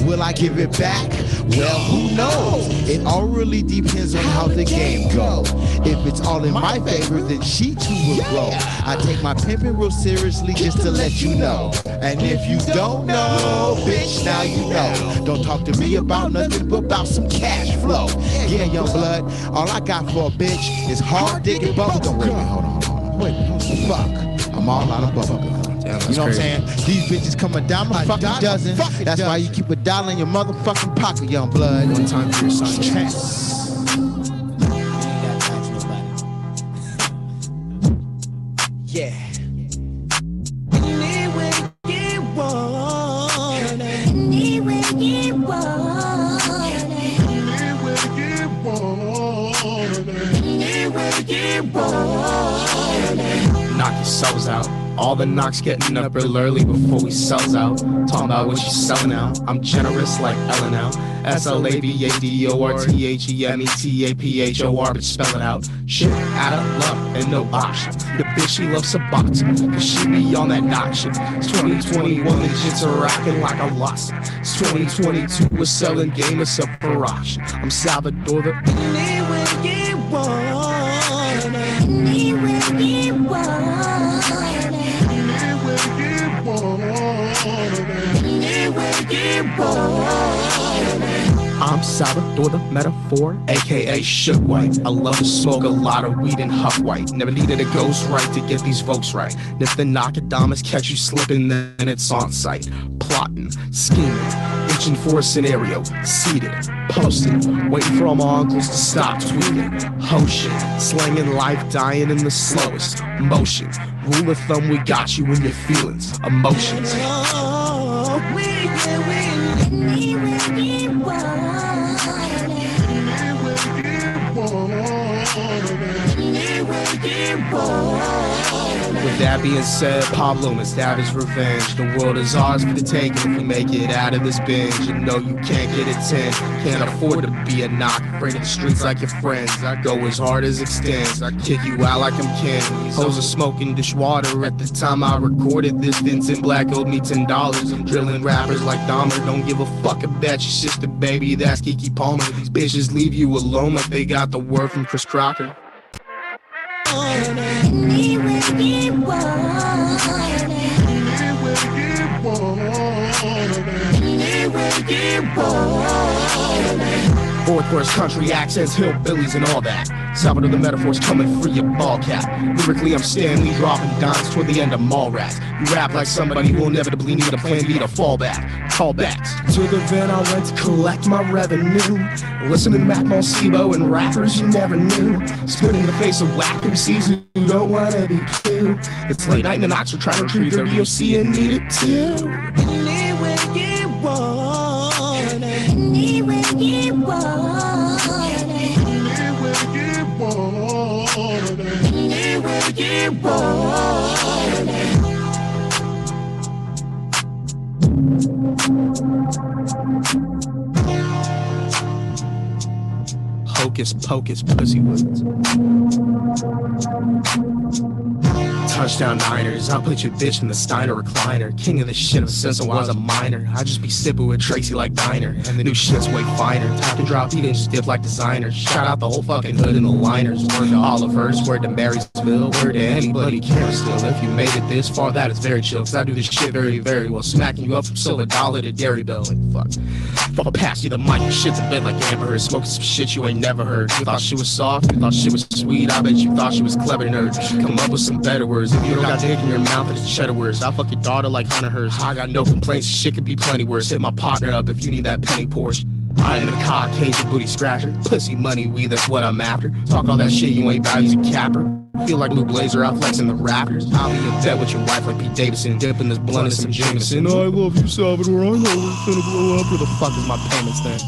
C: Will I give it back? Well, who knows? It all really depends on how the game goes. If it's all in my favor, then she too will grow. I take my pimping real seriously just to let you know. And if you don't know, bitch, now you know. Don't talk to me about nothing but about some cash flow. Yeah, young blood, all I got for a bitch is hard dick and bubblegum. Wait, hold on. Wait, fuck. I'm all out of bubblegum. Yeah, you know what I'm saying? These bitches come a dime a fucking dozen. That's why you keep a dollar in your motherfucking pocket, young blood. One time for your son. Yeah. Knock your souls out. All the knocks getting up real early before we sells out. Talking about what you selling out. I'm generous like L&L. SLABADORTHEMETAPHOR, but spell it out. Shit, out of love and no option. The bitch, she loves Suboxone, cause she be on that knock shit. It's 2021, the shits are rocking like I lost it. It's 2022, we're selling game, it's up for auction. I'm Salvador the anywhere you want it. Anywhere you want it. Anywhere you want it. Anywhere you want it. I'm Salvador the Metaphor, aka Shook White. I love to smoke a lot of weed and huff white. Never needed a ghost right to get these folks right. And if the Nostradamus catch you slipping, then it's on sight. Plotting, scheming, itching for a scenario. Seated, posted, waiting for all my uncles to stop tweeting. Ho shit, slanging life, dying in the slowest motion. Rule of thumb, we got you in your feelings, emotions. Oh, with that being said, Pablo must have his revenge. The world is ours for the taking if we make it out of this binge. You know you can't get a 10, can't afford to be a knock. Afraid of the streets like your friends. I go as hard as extends. I kick you out like I'm Ken. Hoes are smoking dishwater at the time I recorded this. Vincent Black owed me $10. I'm drilling rappers like Dahmer. Don't give a fuck about your sister, baby. That's Kiki Palmer. These bitches leave you alone like they got the word from Chris Crocker. Anywhere you want it. Anywhere you want it. Anywhere you want it. Fourth worst country accents, hillbillies and all that. Salvador the Metaphor's coming free your ball cap. Lyrically I'm Stanley dropping dimes toward the end of Mallrats. You rap like somebody who inevitably need a plan B to fall back. Callbacks to the van I went to collect my revenue. Listening to Mac Monsibo and rappers you never knew. Spit in the face of whack MCs who don't wanna be cute. It's late night and the Knox are trying to retrieve their VOC and need it too. Anywhere you want it. Anywhere you want it. Anywhere you want it. Anywhere you want it. Hocus pocus, pussy woods. Touchdown Niners, I'll put your bitch in the Steiner recliner. King of the shit since I was a minor. I just be sipping with Tracy like Diner. And the new shit's way finer. Tap and drop, he didn't just dip like designers. Shout out the whole fucking hood in the liners. Word to Oliver's, word to Marysville, word to anybody care still. If you made it this far, that is very chill. Cause I do this shit very, very well. Smacking you up from Silver Dollar to Dairy Bell. Like fuck. Fall past you the mic, your shit's a bit like Amber Heard. Smoking some shit you ain't never heard. You thought she was soft, you thought she was sweet. I bet you thought she was clever, nerd. Come up with some better words. If you don't got dick in your mouth, it's cheddar words. I'll fuck your daughter like Hunter Hearst. I got no complaints, shit could be plenty worse. Hit my partner up if you need that penny Porsche. I am the cock, cage, and booty scratcher. Pussy, money, weed, that's what I'm after. Talk all that shit, you ain't values a capper. Feel like Blue Blazer out flexing the Raptors. I'll be in bed with your wife like Pete Davidson, dipping this blunt in some Jameson. I love you, Salvador. I know it's gonna blow up. Where the fuck is my payments then?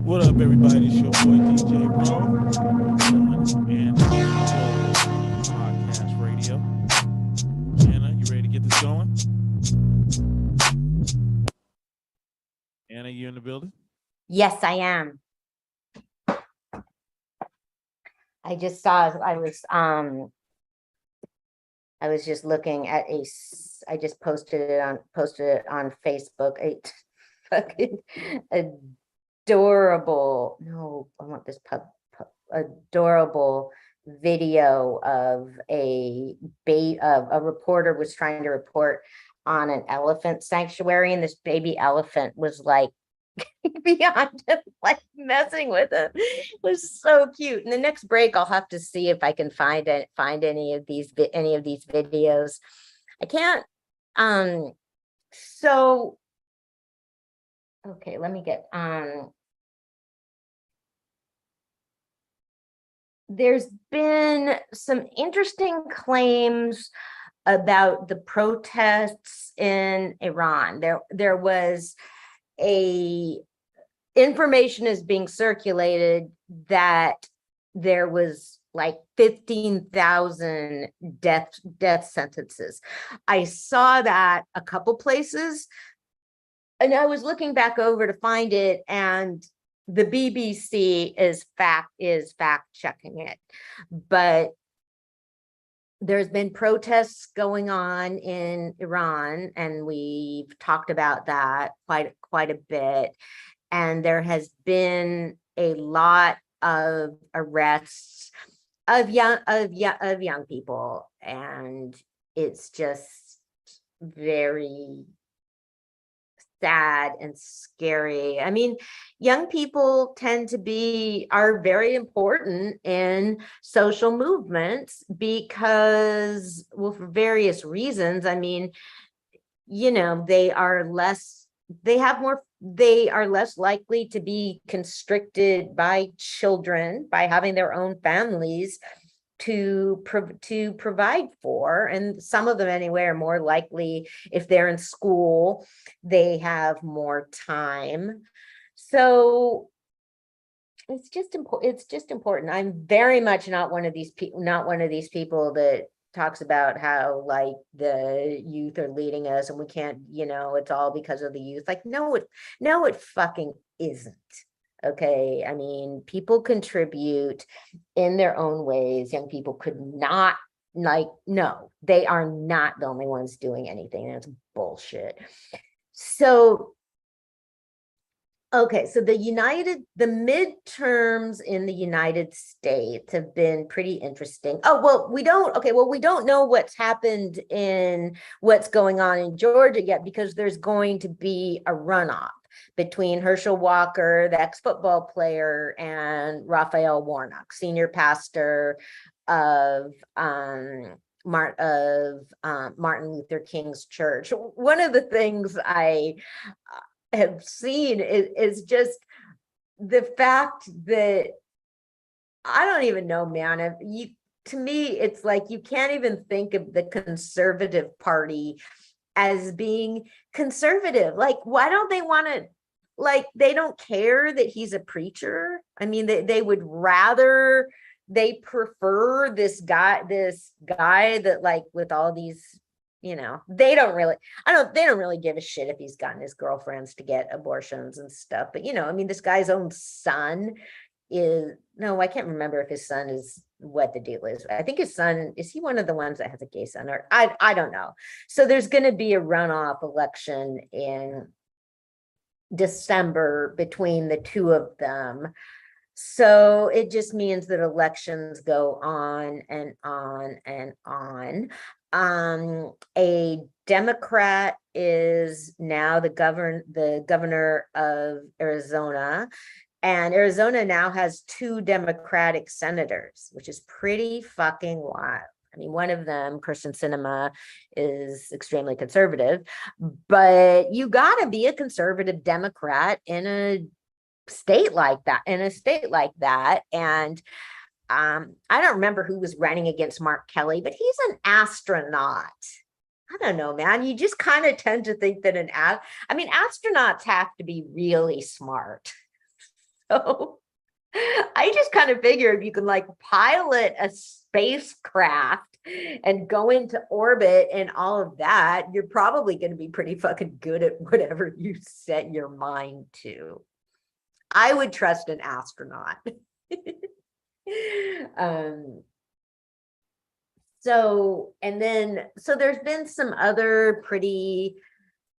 A: What up, everybody? It's your boy DJ Bro, and Podcast Radio. Anna, you ready to get this going? Anna, you in the building?
B: Yes, I am. I just saw, I was just looking at I just posted it on Facebook, a fucking adorable, no, I want this adorable video of a reporter was trying to report on an elephant sanctuary, and this baby elephant was like beyond him, like messing with him. It was so cute. In the next break, I'll have to see if I can find any of these videos. I can't. So okay, let me get there's been some interesting claims about the protests in Iran. There was information is being circulated that there was like 15,000 death sentences. I saw that a couple places, and I was looking back over to find it, and the BBC is fact checking it. But there's been protests going on in Iran, and we've talked about that quite a bit. And there has been a lot of arrests of young people, and it's just very sad and scary. I mean, young people are very important in social movements because, well, for various reasons. I mean, they are less likely to be constricted by children, by having their own families to provide for. And some of them anyway are more likely, if they're in school, they have more time. So it's just important. I'm very much not one of these people that talks about how like the youth are leading us and we can't, it's all because of the youth. Like, no, it fucking isn't. Okay. I mean, people contribute in their own ways. Young people could not, no, they are not the only ones doing anything. That's bullshit. So, okay, so the midterms in the United States have been pretty interesting. We don't know what's going on in Georgia yet, because there's going to be a runoff between Herschel Walker, the ex-football player, and Raphael Warnock, senior pastor of Martin Luther King's church. One of the things I have seen is just the fact that I don't even know, man. To me, it's like you can't even think of the conservative party as being conservative. Like, why don't they want to, like, they don't care that he's a preacher? I mean, they would rather, they prefer this guy that, like, with all these, they don't really give a shit if he's gotten his girlfriends to get abortions and stuff. But, I mean, this guy's own son I can't remember if his son is, what the deal is. I think his son, is he one of the ones that has a gay son, or I don't know. So there's going to be a runoff election in December between the two of them. So it just means that elections go on and on and on. A Democrat is now the governor of Arizona. And Arizona now has 2 Democratic senators, which is pretty fucking wild. I mean, one of them, Kyrsten Sinema, is extremely conservative, but you got to be a conservative Democrat in a state like that. And I don't remember who was running against Mark Kelly, but he's an astronaut. I don't know, man. You just kind of tend to think that astronauts have to be really smart. So I just kind of figure if you can, like, pilot a spacecraft and go into orbit and all of that, you're probably going to be pretty fucking good at whatever you set your mind to. I would trust an astronaut. So there's been some other pretty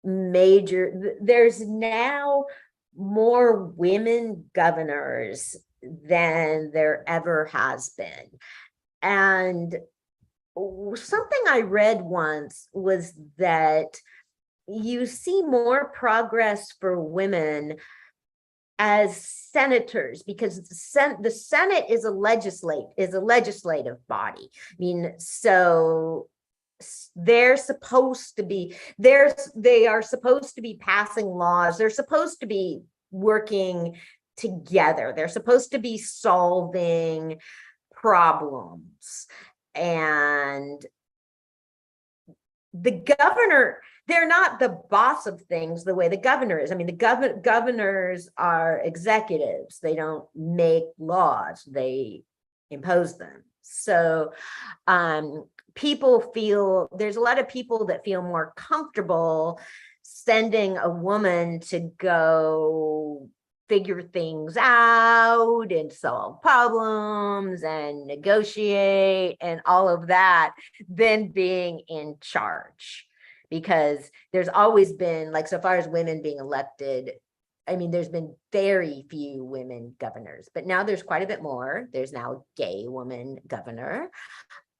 B: major, there's now more women governors than there ever has been. And something I read once was that you see more progress for women as senators, because the Senate is a legislative body. I mean, so they are supposed to be passing laws. They're supposed to be working together. They're supposed to be solving problems. And the governor, they're not the boss of things the way the governor is. I mean, the governors are executives. They don't make laws, they impose them. So people feel, there's a lot of people that feel more comfortable sending a woman to go figure things out and solve problems and negotiate and all of that than being in charge. Because there's always been, like, so far as women being elected, I mean, there's been very few women governors, but now there's quite a bit more. There's now a gay woman governor.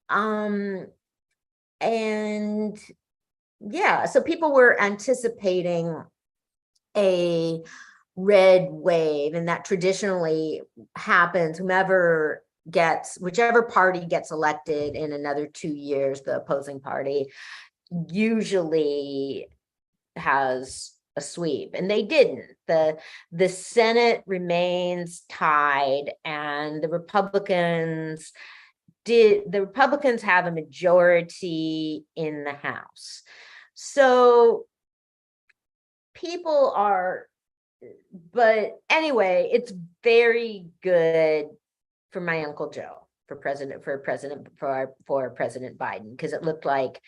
B: And yeah, so people were anticipating a red wave, and that traditionally happens. Whichever party gets elected in another 2 years, the opposing party usually has a sweep, and they didn't. The Senate remains tied, and the Republicans have a majority in the House. So people are, but anyway, it's very good for my Uncle Joe, for President Biden, because it looked like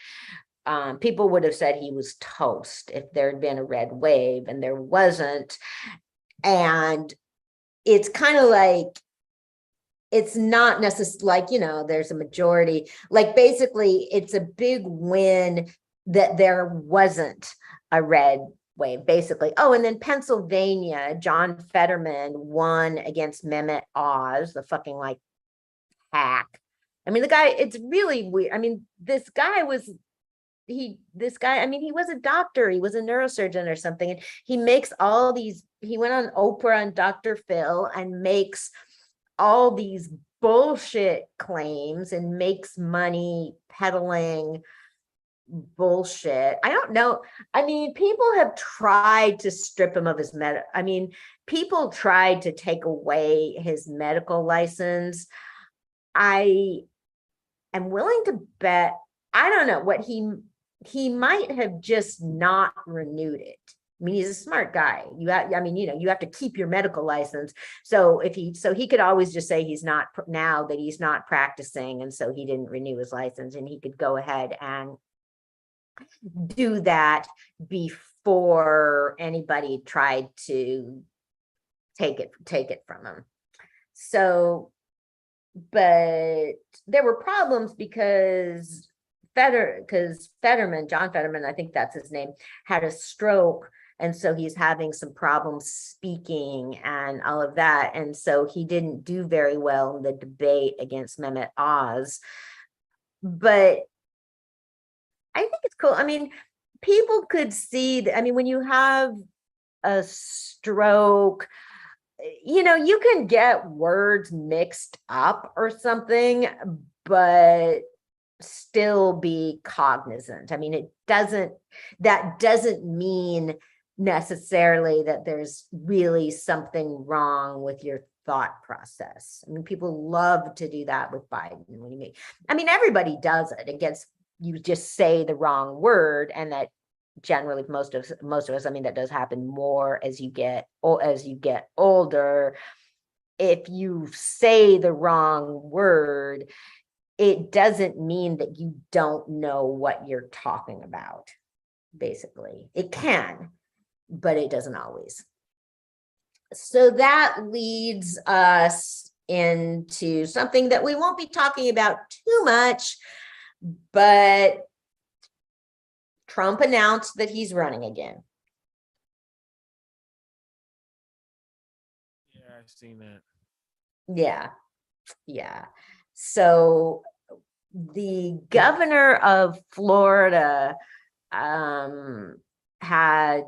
B: people would have said he was toast if there had been a red wave, and there wasn't. And it's kind of like, it's not necessarily like, you know, there's a majority, like basically it's a big win that there wasn't a red wave, basically. Oh, and then Pennsylvania, John Fetterman won against Mehmet Oz, the fucking like hack. I mean, the guy, it's really weird. I mean, this guy, he was a doctor, he was a neurosurgeon or something, and he makes all these, he went on Oprah and Dr. Phil and makes all these bullshit claims and makes money peddling bullshit. I don't know. I mean, people have tried to strip him of his people tried to take away his medical license. I am willing to bet, I don't know what he might have just not renewed it. I mean, he's a smart guy. You have to keep your medical license. So he could always just say he's not practicing, and so he didn't renew his license, and he could go ahead and do that before anybody tried to take it from him. So, but there were problems because Fetterman, John Fetterman, I think that's his name, had a stroke. And so he's having some problems speaking and all of that. And so he didn't do very well in the debate against Mehmet Oz. But I think it's cool. I mean, people could see that. I mean, when you have a stroke, you know, you can get words mixed up or something, but still be cognizant. I mean, that doesn't mean necessarily that there's really something wrong with your thought process. I mean, people love to do that with Biden. Everybody does it. It gets, you just say the wrong word, and that generally most of us, I mean, that does happen more as you get older. If you say the wrong word, it doesn't mean that you don't know what you're talking about. Basically, it can, but it doesn't always. So that leads us into something that we won't be talking about too much, but Trump announced that he's running again.
A: Yeah, I've seen that.
B: Yeah. So the governor of Florida had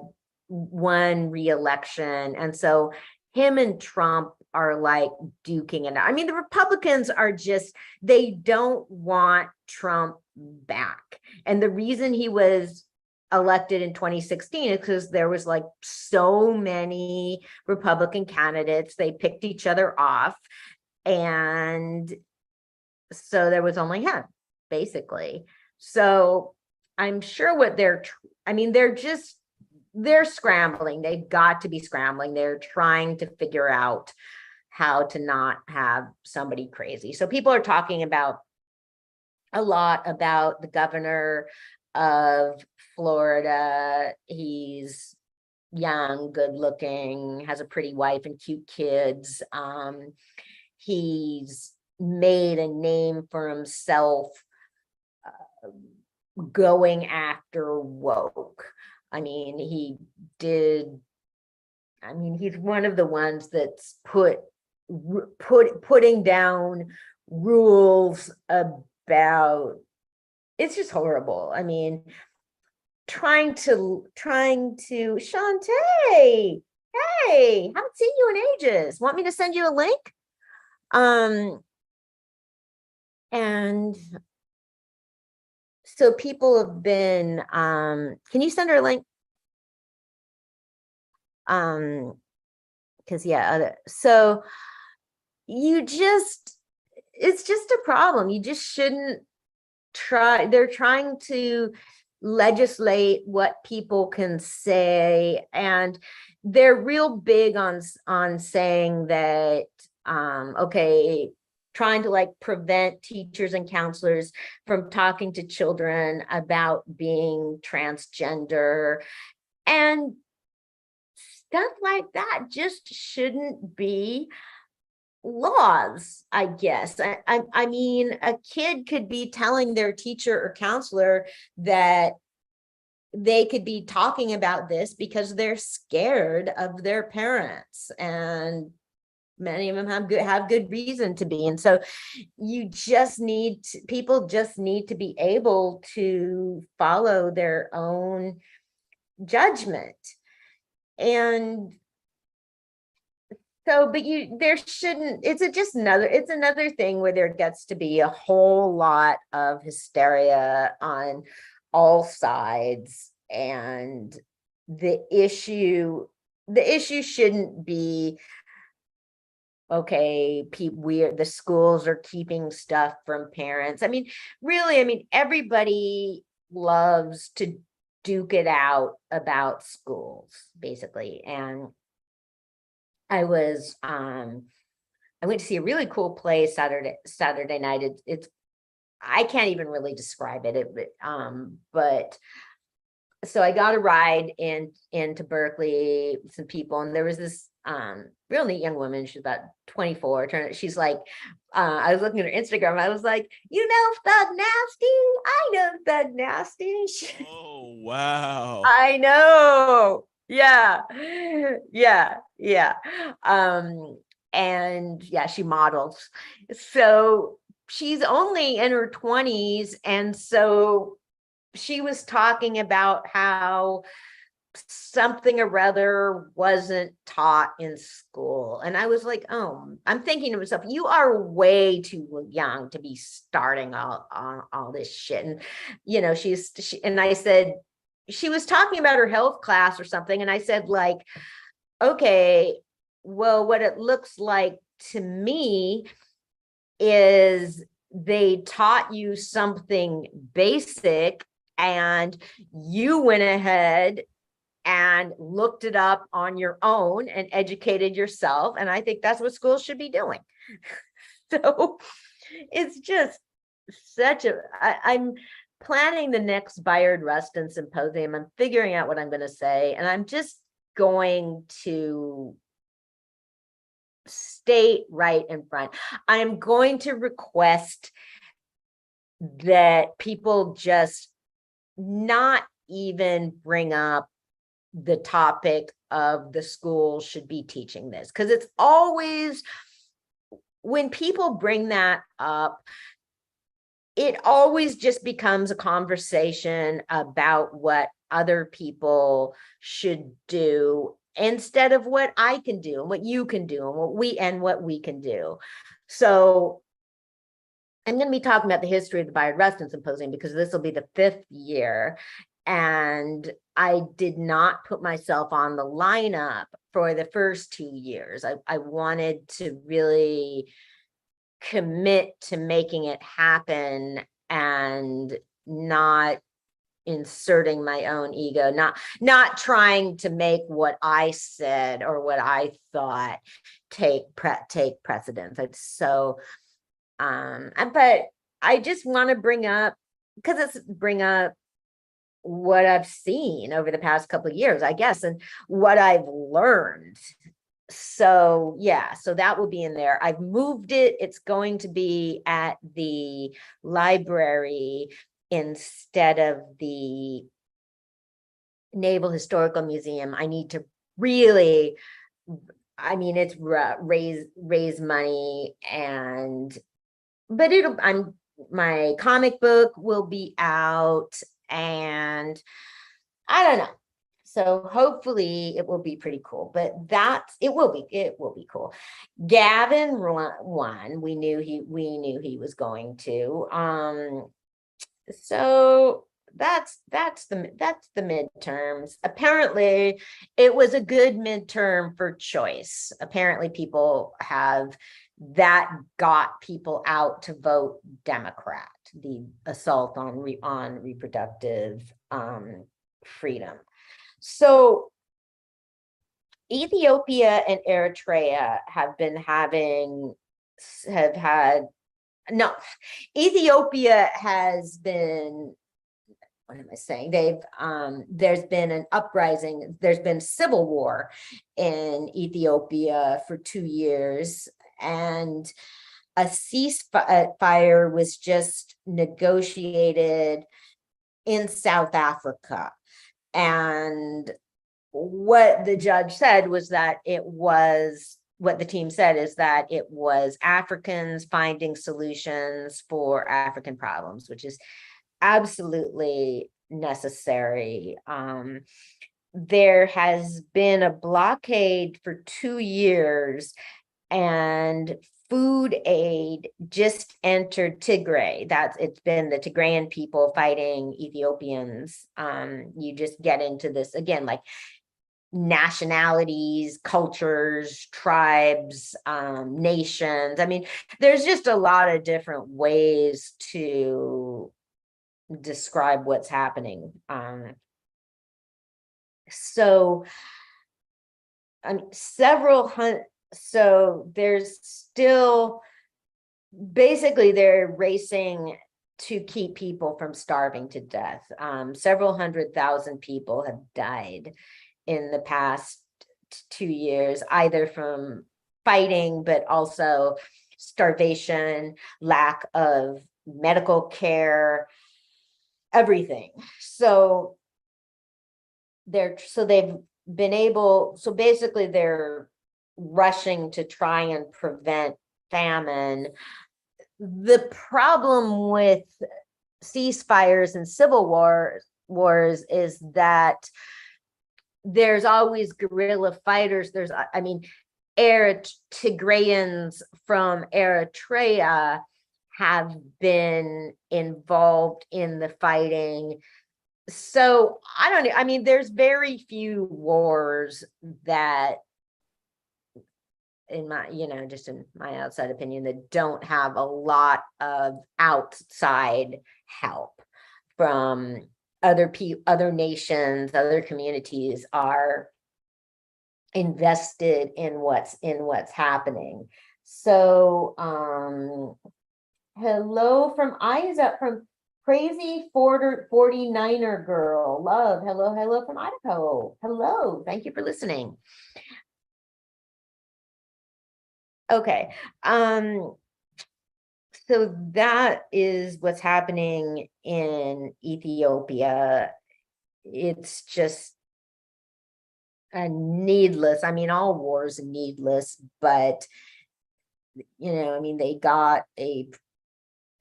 B: won re-election, and so him and Trump are like duking it out. I mean, the Republicans are just, they don't want Trump back. And the reason he was elected in 2016 is because there was like so many Republican candidates, they picked each other off, and so there was only him, basically. So I'm sure what I mean, they're scrambling. They've got to be scrambling. They're trying to figure out how to not have somebody crazy. So people are talking about a lot about the governor of Florida. He's young, good looking, has a pretty wife and cute kids. He's made a name for himself going after woke. I mean, he's one of the ones that's putting down rules about, it's just horrible. I mean, trying to Shantae, hey, haven't seen you in ages. Want me to send you a link? And so people have been, can you send her a link? Because so it's just a problem. You just shouldn't they're trying to legislate what people can say, and they're real big on saying that okay, trying to like prevent teachers and counselors from talking to children about being transgender, and stuff like that just shouldn't be laws, I guess. I mean, a kid could be telling their teacher or counselor that they could be talking about this because they're scared of their parents, and many of them have good reason to be. And so people just need to be able to follow their own judgment. And so, but it's another thing where there gets to be a whole lot of hysteria on all sides. And the issue shouldn't be, okay, the schools are keeping stuff from parents. I mean, really, everybody loves to duke it out about schools, basically. And I went to see a really cool play Saturday night. It's I can't even really describe it. But so I got a ride into Berkeley with some people, and there was this real neat young woman. She's about 24. She's like, I was looking at her Instagram. I was like, you know, Thug Nasty. I know Thug Nasty.
A: Oh, wow.
B: I know. Yeah. And yeah, she models. So she's only in her 20s. And so she was talking about how something or other wasn't taught in school. And I was like, oh, I'm thinking to myself, you are way too young to be starting all this shit. And, you know, and I said, she was talking about her health class or something. And I said, like, okay, well, what it looks like to me is they taught you something basic and you went ahead and looked it up on your own and educated yourself. And I think that's what schools should be doing. So it's just I'm planning the next Bayard Rustin symposium. I'm figuring out what I'm going to say, and I'm just going to state right in front. I'm going to request that people just not even bring up the topic of the school should be teaching this, because it's always, when people bring that up, it always just becomes a conversation about what other people should do instead of what I can do and what you can do and what we can do. So I'm going to be talking about the history of the Bayard Rustin Symposium because this will be the 5th year. And I did not put myself on the lineup for the first 2 years. I wanted to really commit to making it happen and not inserting my own ego, not trying to make what I said or what I thought take precedence. It's so but I just want to bring up what I've seen over the past couple of years, I guess, and what I've learned. So yeah, so that will be in there. I've moved it. It's going to be at the library instead of the Naval Historical Museum. I need to really, I mean, it's raise money, and but my comic book will be out, and I don't know. So hopefully it will be pretty cool, but it will be cool. Gavin won. We knew he was going to. So that's the midterms. Apparently it was a good midterm for choice. Apparently that got people out to vote Democrat, the assault on reproductive freedom. So Ethiopia and Eritrea Ethiopia has been, what am I saying? There's been an uprising, there's been civil war in Ethiopia for 2 years, and a ceasefire was just negotiated in South Africa. And what the judge said was that what the team said is that it was Africans finding solutions for African problems, which is absolutely necessary. There has been a blockade for 2 years, and food aid just entered Tigray. It's been the Tigrayan people fighting Ethiopians. You just get into this again, like nationalities, cultures, tribes, nations. I mean, there's just a lot of different ways to describe what's happening. So I mean, so there's still, basically they're racing to keep people from starving to death. Several 100,000 people have died in the past 2 years, either from fighting, but also starvation, lack of medical care, everything. So they've been able, so basically they're rushing to try and prevent famine. The problem with ceasefires and civil wars is that there's always guerrilla fighters. Tigrayans from Eritrea have been involved in the fighting. So there's very few wars that, in my outside opinion, that don't have a lot of outside help from other nations, other communities are invested in what's happening. So hello from Isa, from Crazy 49er Girl. Love. Hello from Idaho. Hello. Thank you for listening. Okay. So that is what's happening in Ethiopia. It's just needless. All wars are needless, but they got a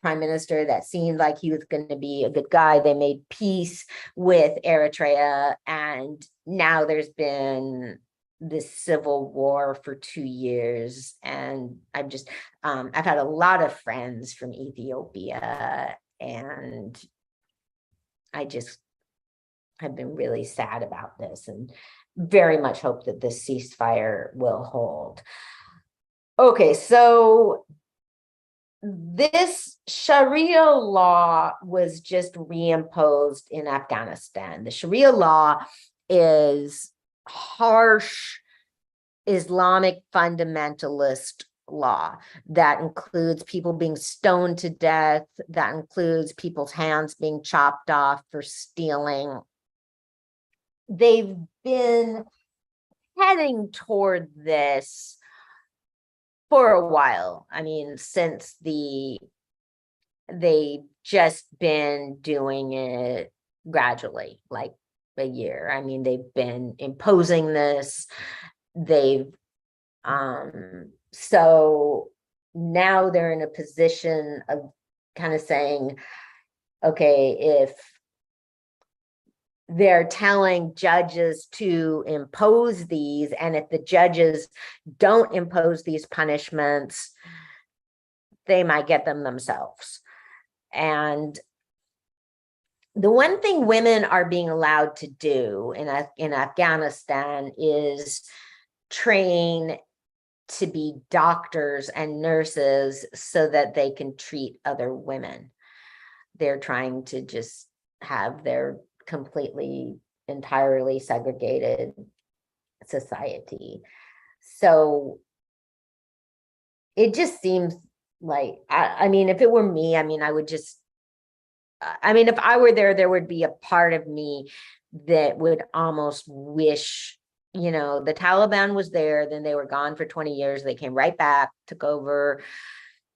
B: prime minister that seemed like he was going to be a good guy. They made peace with Eritrea, and now there's been this civil war for 2 years. And I've had a lot of friends from Ethiopia, and I've been really sad about this and very much hope that this ceasefire will hold. Okay, so this Sharia law was just reimposed in Afghanistan. The Sharia law is harsh Islamic fundamentalist law that includes people being stoned to death, that includes people's hands being chopped off for stealing. They've been heading toward this for a while. I mean, since they've just been doing it gradually, like a year. I mean, they've been imposing this. They've so now they're in a position of kind of saying, okay, if they're telling judges to impose these, and if the judges don't impose these punishments, they might get them themselves. And the one thing women are being allowed to do in Afghanistan is train to be doctors and nurses so that they can treat other women. They're trying to just have their completely, entirely segregated society. So it just seems like, I mean, if it were me, I mean, I would just, I mean, if I were there, there would be a part of me that would almost wish, you know, the Taliban was there, then they were gone for 20 years. They came right back, took over.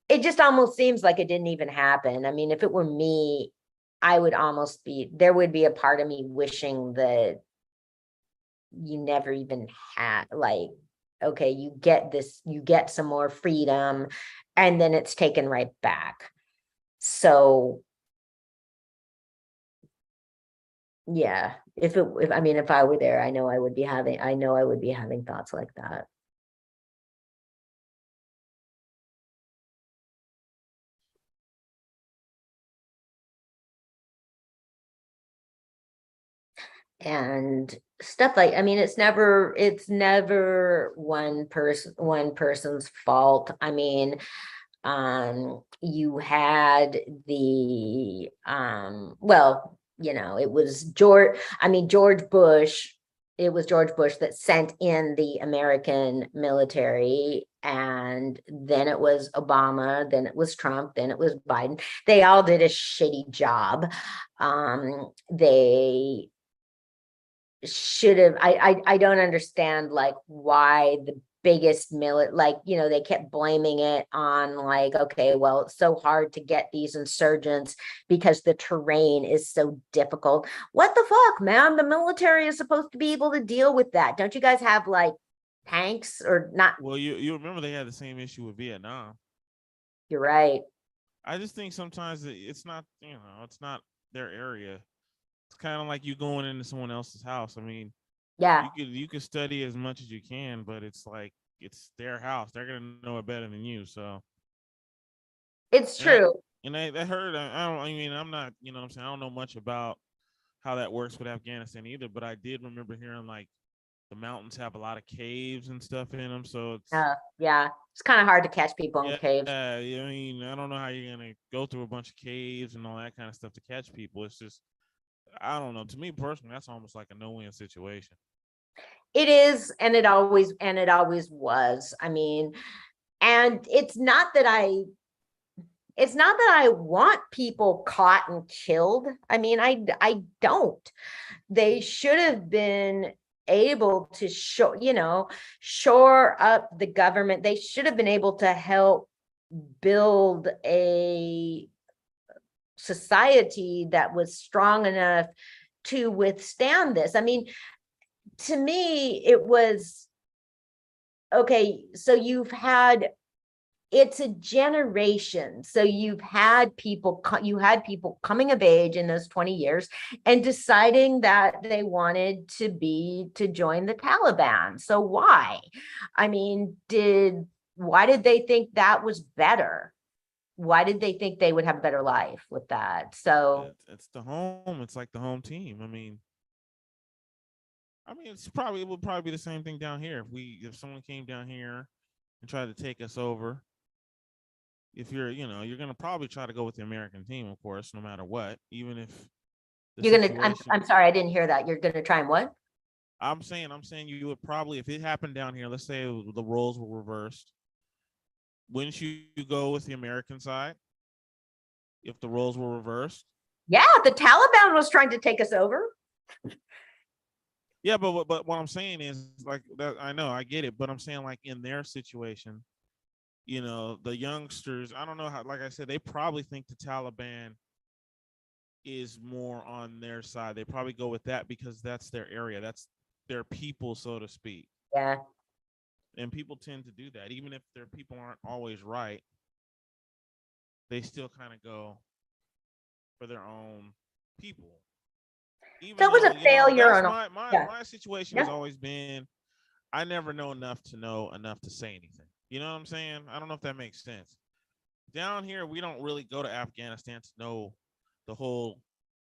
B: It just almost seems like it didn't even happen. I mean, if it were me, I would almost be, there would be a part of me wishing that you never even had, like, okay, you get this, you get some more freedom, and then it's taken right back. So yeah, if I mean, if I were there, I know I would be having thoughts like that. And stuff like, I mean, it's never one person's fault. I mean, you had the well, you know, it was George Bush. It was George Bush that sent in the American military, and then it was Obama, then it was Trump, then it was Biden. They all did a shitty job. They should have, I don't understand, like, why the biggest like, you know, they kept blaming it on, like, okay, well, it's so hard to get these insurgents because the terrain is so difficult. What the fuck, man? The military is supposed to be able to deal with that. Don't you guys have like tanks or not?
A: Well, you remember they had the same issue with Vietnam.
B: You're right.
A: I just think sometimes it's not, you know, it's not their area. It's kind of like you going into someone else's house. I mean,
B: Yeah,
A: you could study as much as you can, but it's like it's their house. They're gonna know it better than you. So,
B: it's
A: and I
B: true.
A: and I heard. I don't. I mean, I'm not. You know, what I'm saying, I don't know much about how that works with Afghanistan either. But I did remember hearing like the mountains have a lot of caves and stuff in them. So it's
B: Yeah, it's kind of hard to catch people in
A: yeah.
B: caves.
A: I mean, I don't know how you're gonna go through a bunch of caves and all that kind of stuff to catch people. It's just I don't know. To me personally, that's almost like a no-win situation.
B: It is, and it always was. I mean, and it's not that I want people caught and killed. I mean, I don't. They should have been able to shore up the government. They should have been able to help build a society that was strong enough to withstand this. I mean, to me, it was okay. So it's a generation. So you had people coming of age in those 20 years and deciding that they wanted to join the Taliban. So why? I mean, why did they think that was better? Why did they think they would have a better life with that? So
A: It's the home. It's like the home team. I mean, it would probably be the same thing down here if someone came down here and tried to take us over. if you're, you're gonna probably try to go with the American team, of course, no matter what, even if the
B: You're gonna, I'm
A: situation.
B: sorry, I didn't hear that. You're gonna try and what?
A: I'm saying you would probably, if it happened down here, let's say the roles were reversed, wouldn't you go with the American side if the roles were reversed?
B: Yeah, the Taliban was trying to take us over.
A: Yeah, but what I'm saying is like that. I know, I get it, but I'm saying like in their situation, the youngsters. I don't know how. Like I said, they probably think the Taliban is more on their side. They probably go with that because that's their area. That's their people, so to speak.
B: Yeah.
A: And people tend to do that, even if their people aren't always right. They still kind of go for their own people. Even
B: So it was
A: though,
B: a failure
A: that's
B: on a, yeah.
A: my situation
B: Yeah.
A: has always been, I never know enough to say anything. You know what I'm saying? I don't know if that makes sense. Down here, we don't really go to Afghanistan to know the whole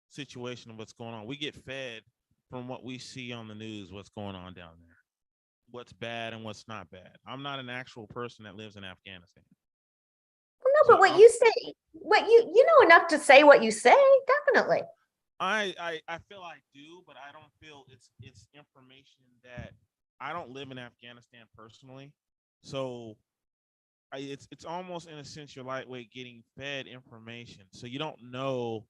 A: situation of what's going on. We get fed from what we see on the news, what's going on down there, what's bad and what's not bad. I'm not an actual person that lives in Afghanistan.
B: Well, no,
A: So
B: but what you say, what you know enough to say what you say, definitely.
A: I feel I do, but I don't feel it's information that I don't live in Afghanistan personally. So it's almost in a sense you're lightweight getting fed information. So you don't know.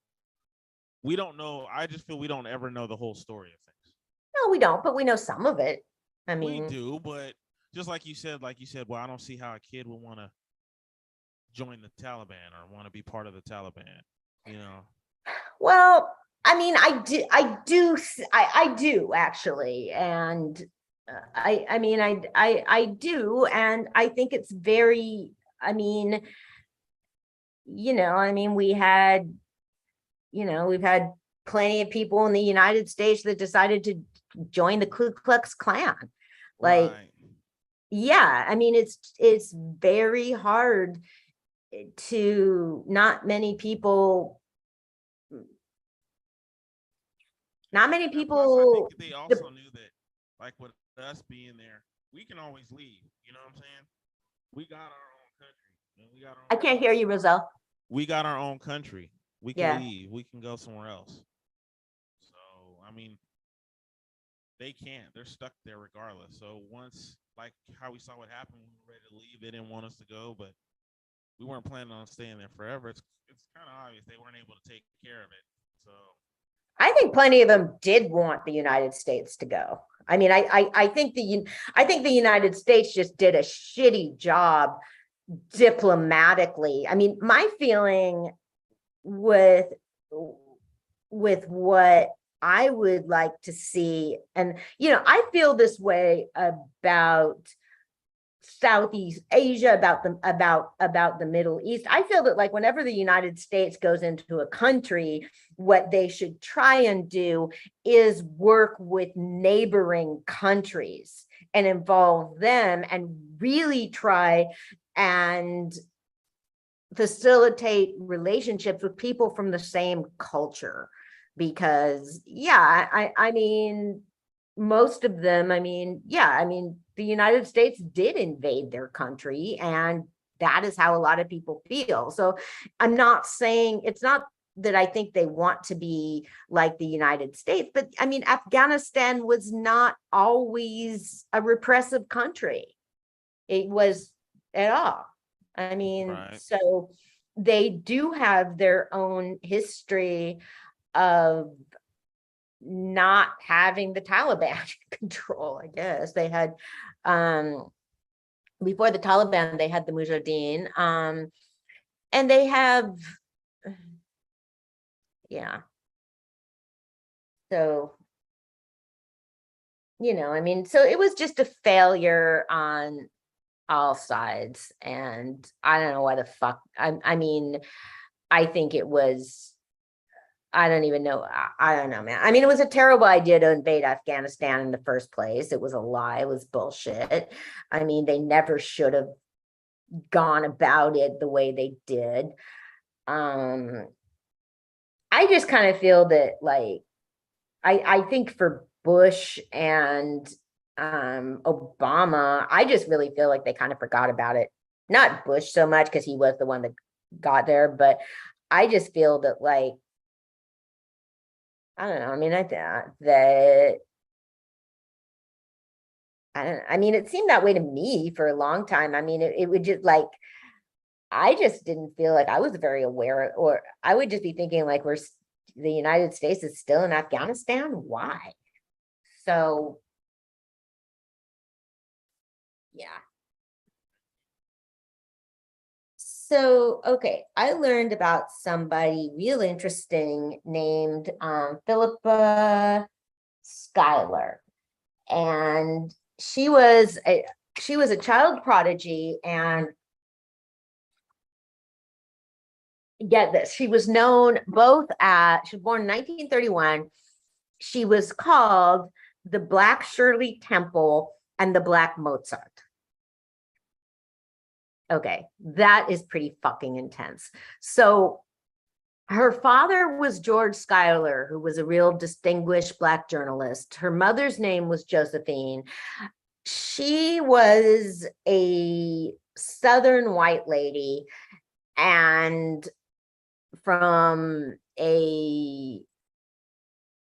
A: We don't know. I just feel we don't ever know the whole story of things.
B: No, we don't, but we know some of it. I
A: We
B: mean,
A: do, but just like you said, well, I don't see how a kid would want to join the Taliban or want to be part of the Taliban.
B: well, I mean, I do actually, and I mean, I do, and I think it's very. I mean, I mean, we've had plenty of people in the United States that decided to join the Ku Klux Klan. Like,
A: Right.
B: yeah, I mean, it's very hard to not many people. Not many
A: And plus, I
B: people.
A: think they also knew that, like with us being there, we can always leave. You know what I'm saying? We got our own country. We got our own
B: I can't hear you, Roselle.
A: We got our own country. We can
B: Yeah.
A: leave. We can go somewhere else. So, I mean, they can't. They're stuck there regardless. So once, like how we saw what happened, we were ready to leave. They didn't want us to go, but we weren't planning on staying there forever. It's kind of obvious they weren't able to take care of it. So
B: I think plenty of them did want the United States to go. I mean, I think the United States just did a shitty job diplomatically. I mean, my feeling with what I would like to see, and I feel this way about Southeast Asia, about the Middle East. I feel that like whenever the United States goes into a country, what they should try and do is work with neighboring countries and involve them and really try and facilitate relationships with people from the same culture. Because I mean, most of them, I mean, the United States did invade their country, and that is how a lot of people feel. So I'm not saying, it's not that I think they want to be like the United States, but I mean, Afghanistan was not always a repressive country. It was at all. I mean,
A: Right.
B: So they do have their own history of not having the Taliban control. I guess they had before the Taliban, they had the Mujahideen, and they have, yeah. So, I mean, so it was just a failure on all sides, and I don't know why the fuck. I mean, I think it was. I don't even know. I don't know, man. I mean, it was a terrible idea to invade Afghanistan in the first place. It was a lie. It was bullshit. I mean, they never should have gone about it the way they did. I just kind of feel that, like, I think for Bush and Obama, I just really feel like they kind of forgot about it. not Bush so much because he was the one that got there, but I just feel that like, I don't know. I mean, I thought that I don't I mean, it seemed that way to me for a long time. I mean, it would just like I just didn't feel like I was very aware, or I would just be thinking like the United States is still in Afghanistan. Why? So yeah. So, okay, I learned about somebody real interesting named Philippa Schuyler. And she was a child prodigy, and get this, she was known both at, she was born in 1931. She was called the Black Shirley Temple and the Black Mozart. Okay, that is pretty fucking intense. So her father was George Schuyler, who was a real distinguished Black journalist. Her mother's name was Josephine. She was a Southern white lady, and from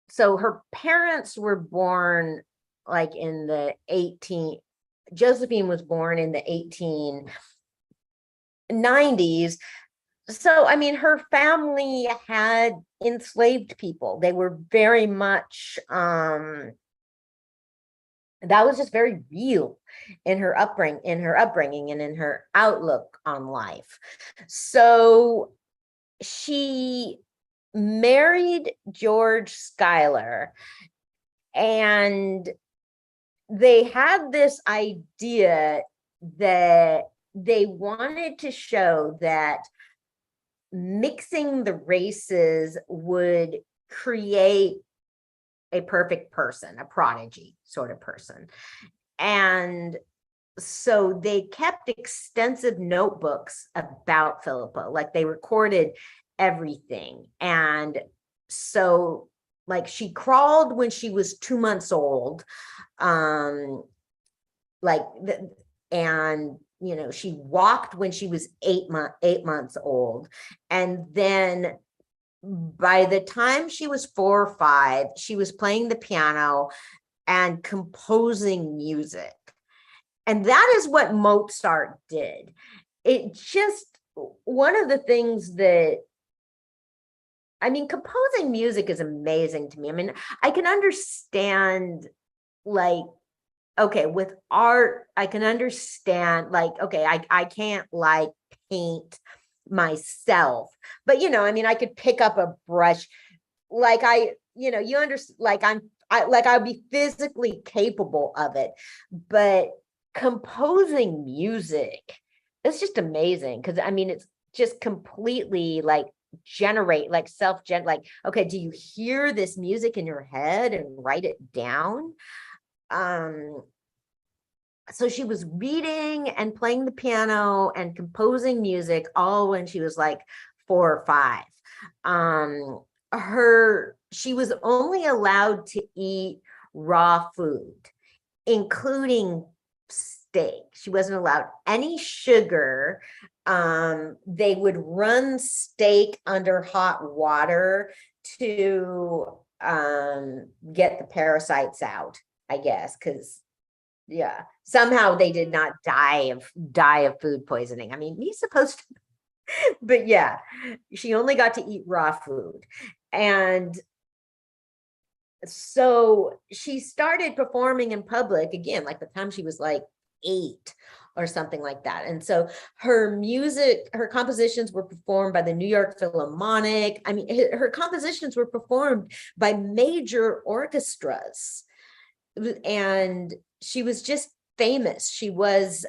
B: so her parents were born like in the 18, Josephine was born in the 1890s. So, I mean, her family had enslaved people. They were very much, that was just very real in her upbringing and in her outlook on life. So she married George Schuyler, and they had this idea that they wanted to show that mixing the races would create a perfect person, a prodigy sort of person. And so they kept extensive notebooks about Philippa, like they recorded everything. And so like she crawled when she was 2 months old, and you know, she walked when she was 8 months old. And then by the time she was 4 or 5, she was playing the piano and composing music. And that is what Mozart did. It just, one of the things that, I mean, composing music is amazing to me. I mean, I can understand, like, okay, with art, I can understand, like, okay, I can't like paint myself, but you know, I mean, I could pick up a brush, like you understand, like I'd be physically capable of it, but composing music, it's just amazing. Because I mean, it's just completely like like, okay, do you hear this music in your head and write it down? So she was reading and playing the piano and composing music all when she was like 4 or 5. She was only allowed to eat raw food, including steak. She wasn't allowed any sugar. They would run steak under hot water to get the parasites out, I guess, because yeah, somehow they did not die of food poisoning. I mean, he's supposed to, but yeah, she only got to eat raw food. And so she started performing in public again, like the time she was like 8 or something like that. And so her compositions were performed by the New York Philharmonic. I mean, her compositions were performed by major orchestras, and she was just famous. She was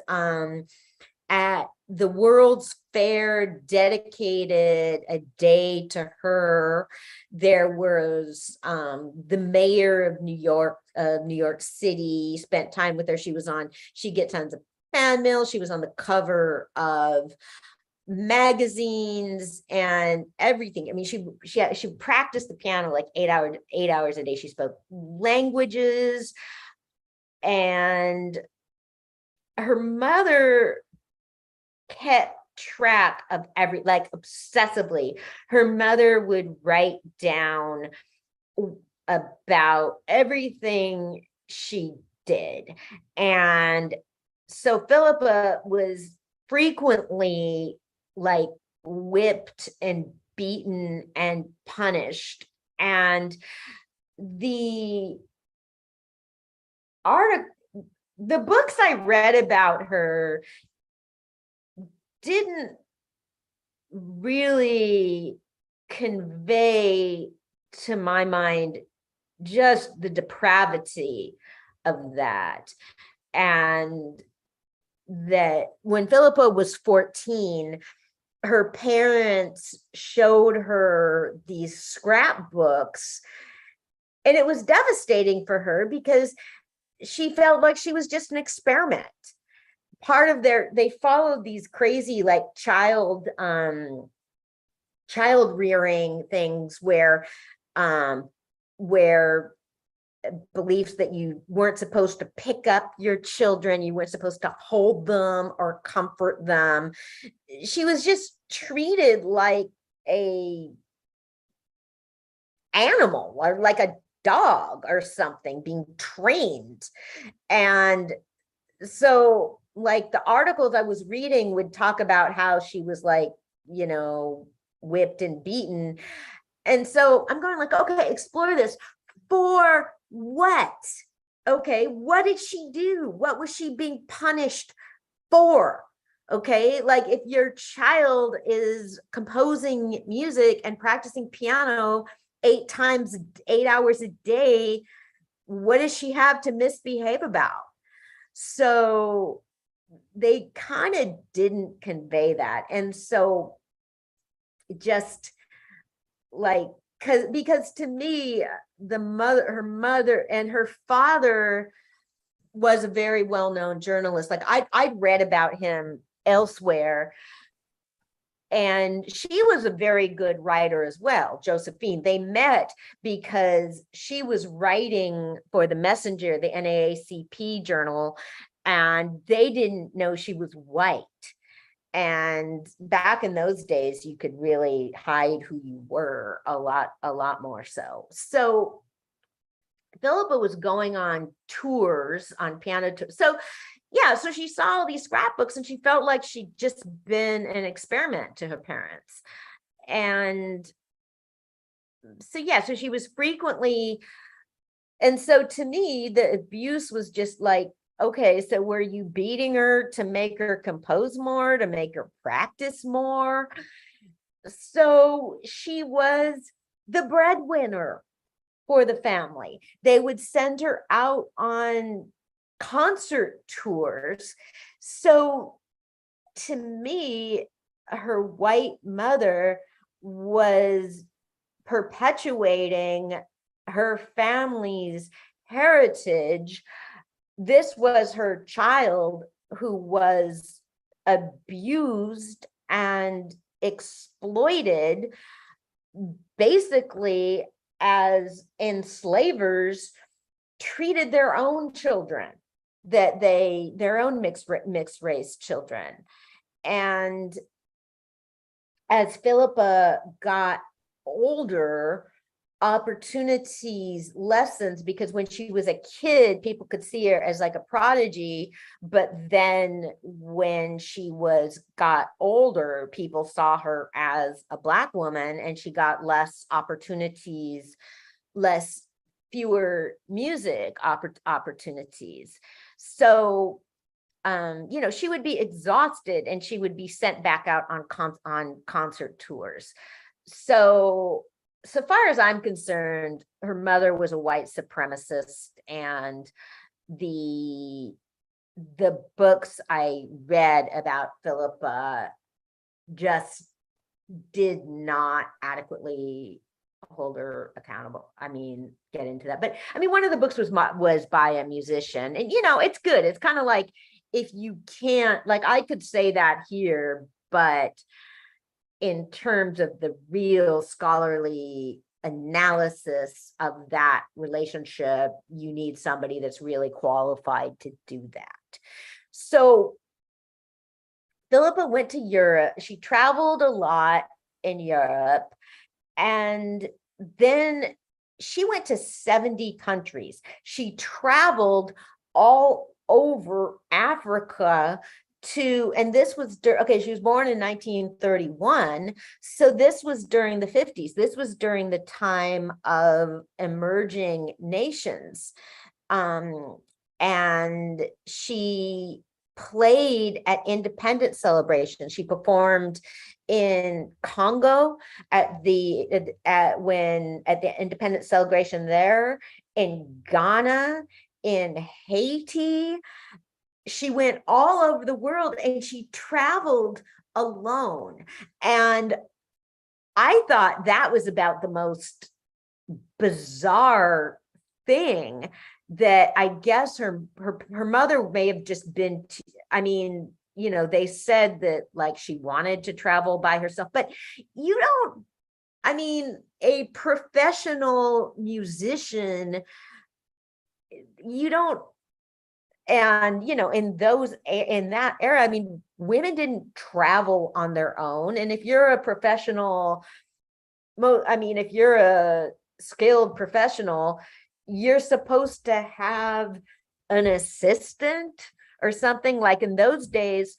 B: at the World's Fair, dedicated a day to her. There was the mayor of New York City spent time with her. She get tons of fan mail. She was on the cover of magazines and everything. I mean, she practiced the piano like 8 hours a day. She spoke languages, and her mother kept track of like obsessively. Her mother would write down about everything she did. And so Philippa was frequently like whipped and beaten and punished. And the the books I read about her didn't really convey, to my mind, just the depravity of that. And that when Philippa was 14, her parents showed her these scrapbooks, and it was devastating for her because she felt like she was just an experiment. Part of they followed these crazy like child rearing things where beliefs that you weren't supposed to pick up your children, you weren't supposed to hold them or comfort them. She was just treated like a animal or like a dog or something, being trained. And so like the articles I was reading would talk about how she was like, whipped and beaten. And so I'm going like, okay, explore this. For what? Okay, what did she do? What was she being punished for? Okay, like if your child is composing music and practicing piano 8 hours a day, what does she have to misbehave about? So they kind of didn't convey that. And so just like, because to me, her mother and her father was a very well-known journalist. Like I'd read about him elsewhere. And she was a very good writer as well, Josephine. They met because she was writing for the Messenger, the NAACP journal, and they didn't know she was white. And back in those days, you could really hide who you were a lot more so. So Philippa was going on tours, on piano tours. So yeah, so she saw all these scrapbooks and she felt like she'd just been an experiment to her parents. And so, yeah, so she was frequently, and so to me, the abuse was just like, okay, so were you beating her to make her compose more, to make her practice more? So she was the breadwinner for the family. They would send her out on concert tours. So to me, her white mother was perpetuating her family's heritage. This was her child who was abused and exploited, basically as enslavers treated their own children, their own mixed race children. And as Philippa got older, opportunities lessened, because when she was a kid, people could see her as like a prodigy, but then when she got older, people saw her as a Black woman, and she got less opportunities, fewer music opportunities. So she would be exhausted and she would be sent back out on concert tours. So far as I'm concerned, her mother was a white supremacist, and the books I read about Philippa just did not adequately hold her accountable. I mean, get into that. But I mean, one of the books was by a musician, and it's good. It's kind of like, if you can't, like, I could say that here, but in terms of the real scholarly analysis of that relationship, you need somebody that's really qualified to do that. So Philippa went to Europe. She traveled a lot in Europe, and then she went to 70 countries. She traveled all over Africa and this was, okay, she was born in 1931. So this was during the 50s. This was during the time of emerging nations. And she played at independence celebrations. She performed in Congo at the independence celebration there, in Ghana, in Haiti. She went all over the world and she traveled alone. And I thought that was about the most bizarre thing, that I guess her mother may have just been, I mean, you know, they said that like she wanted to travel by herself, but you don't, I mean, a professional musician, you don't, and, you know, in that era, I mean, women didn't travel on their own. And if you're a professional, if you're a skilled professional, you're supposed to have an assistant or something. Like in those days,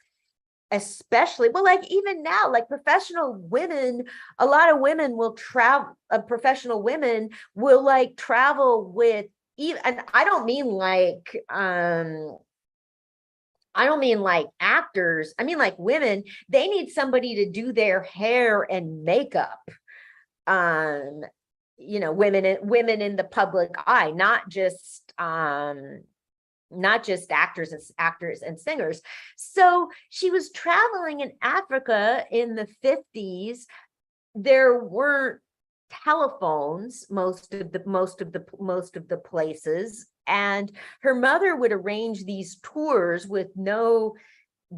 B: especially, well, like even now, like professional women, a lot of women will travel, professional women will like travel with, even, and I don't mean like actors. I mean like women, they need somebody to do their hair and makeup. You know, women in the public eye, not just actors and singers. So she was traveling in Africa in the 50s. There weren't telephones most of the places, and her mother would arrange these tours with no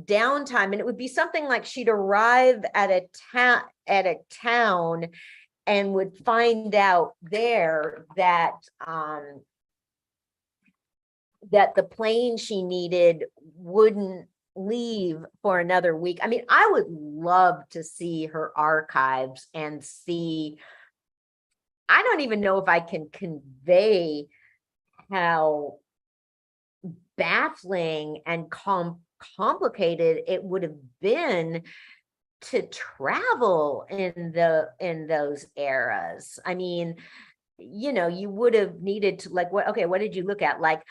B: downtime, and it would be something like she'd arrive at a town and would find out there that that the plane she needed wouldn't leave for another week. I mean, I would love to see her archives and see, I don't even know if I can convey how baffling and complicated it would have been to travel in those eras. I mean, you know, you would have needed to, like, what did you look at? Like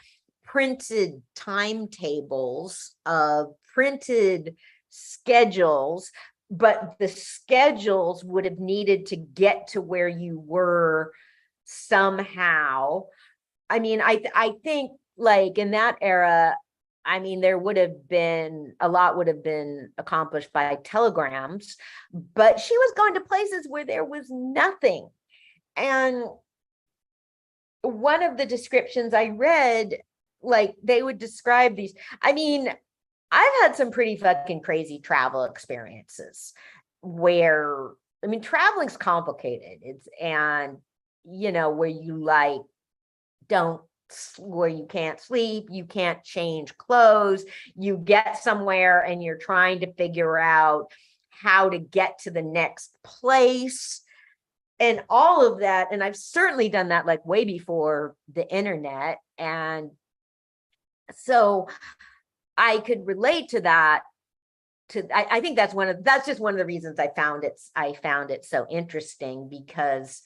B: printed timetables of printed schedules, but the schedules would have needed to get to where you were somehow. I mean, I think like in that era, I mean, there would have been a lot would have been accomplished by telegrams, but she was going to places where there was nothing. And one of the descriptions I read, like they would describe these, I mean, I've had some pretty fucking crazy travel experiences where, I mean, traveling's complicated. And you know, where you like where you can't sleep, you can't change clothes, you get somewhere and you're trying to figure out how to get to the next place and all of that. And I've certainly done that like way before the internet. And so I could relate to that. I think that's just one of the reasons I found it so interesting, because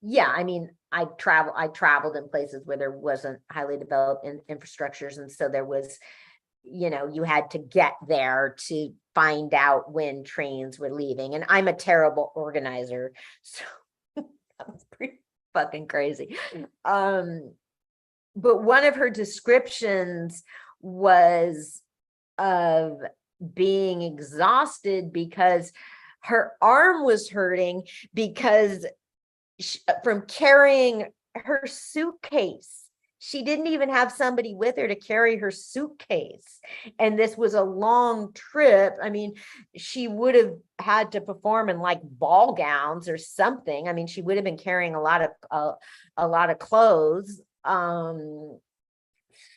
B: yeah, I mean, I traveled in places where there wasn't highly developed infrastructures, and so there was, you know, you had to get there to find out when trains were leaving, and I'm a terrible organizer, so that was pretty fucking crazy. But one of her descriptions was of being exhausted because her arm was hurting because from carrying her suitcase. She didn't even have somebody with her to carry her suitcase. And this was a long trip. I mean, she would have had to perform in like ball gowns or something. I mean, she would have been carrying a lot of clothes.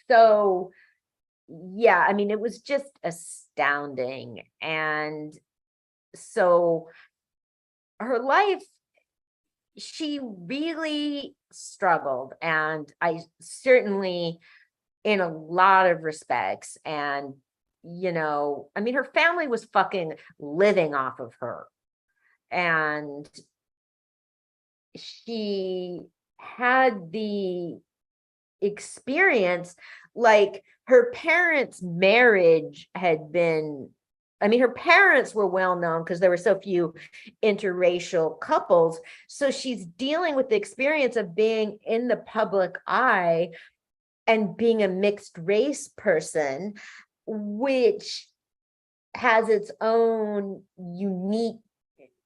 B: So yeah, I mean, it was just astounding. astounding. And so her life, she really struggled, and I certainly, in a lot of respects, and I mean, her family was fucking living off of her, and she had the experience, like her parents' marriage had been, I mean, her parents were well known because there were so few interracial couples. So she's dealing with the experience of being in the public eye and being a mixed race person, which has its own unique,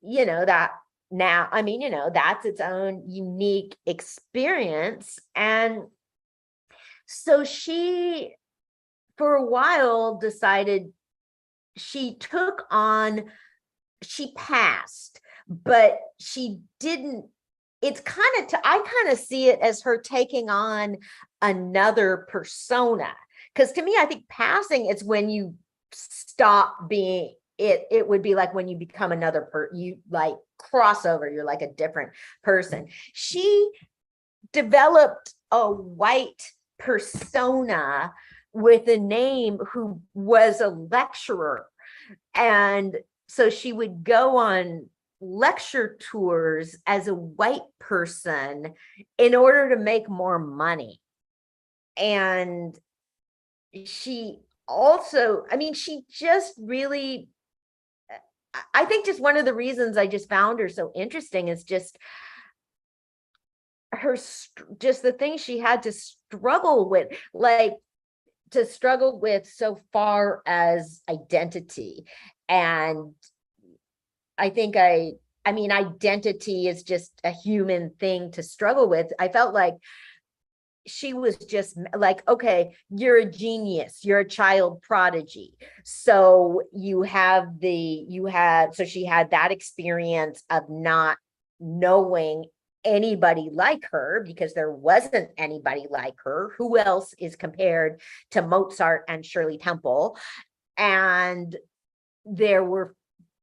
B: that now, I mean, that's its own unique experience. And so she, for a while, decided she passed, but she didn't, it's kind of, I kind of see it as her taking on another persona. Because to me, I think passing is when you stop being it. It would be like when you become another you like crossover, you're like a different person. She developed a white persona with a name who was a lecturer. And so she would go on lecture tours as a white person in order to make more money. And she also, I mean, she just really, I think just one of the reasons I just found her so interesting is just just the things she had to struggle with, so far as identity. And I think I mean, identity is just a human thing to struggle with. I felt like she was just like, okay, you're a genius, you're a child prodigy. So so she had that experience of not knowing anybody like her, because there wasn't anybody like her. Who else is compared to Mozart and Shirley Temple? And there were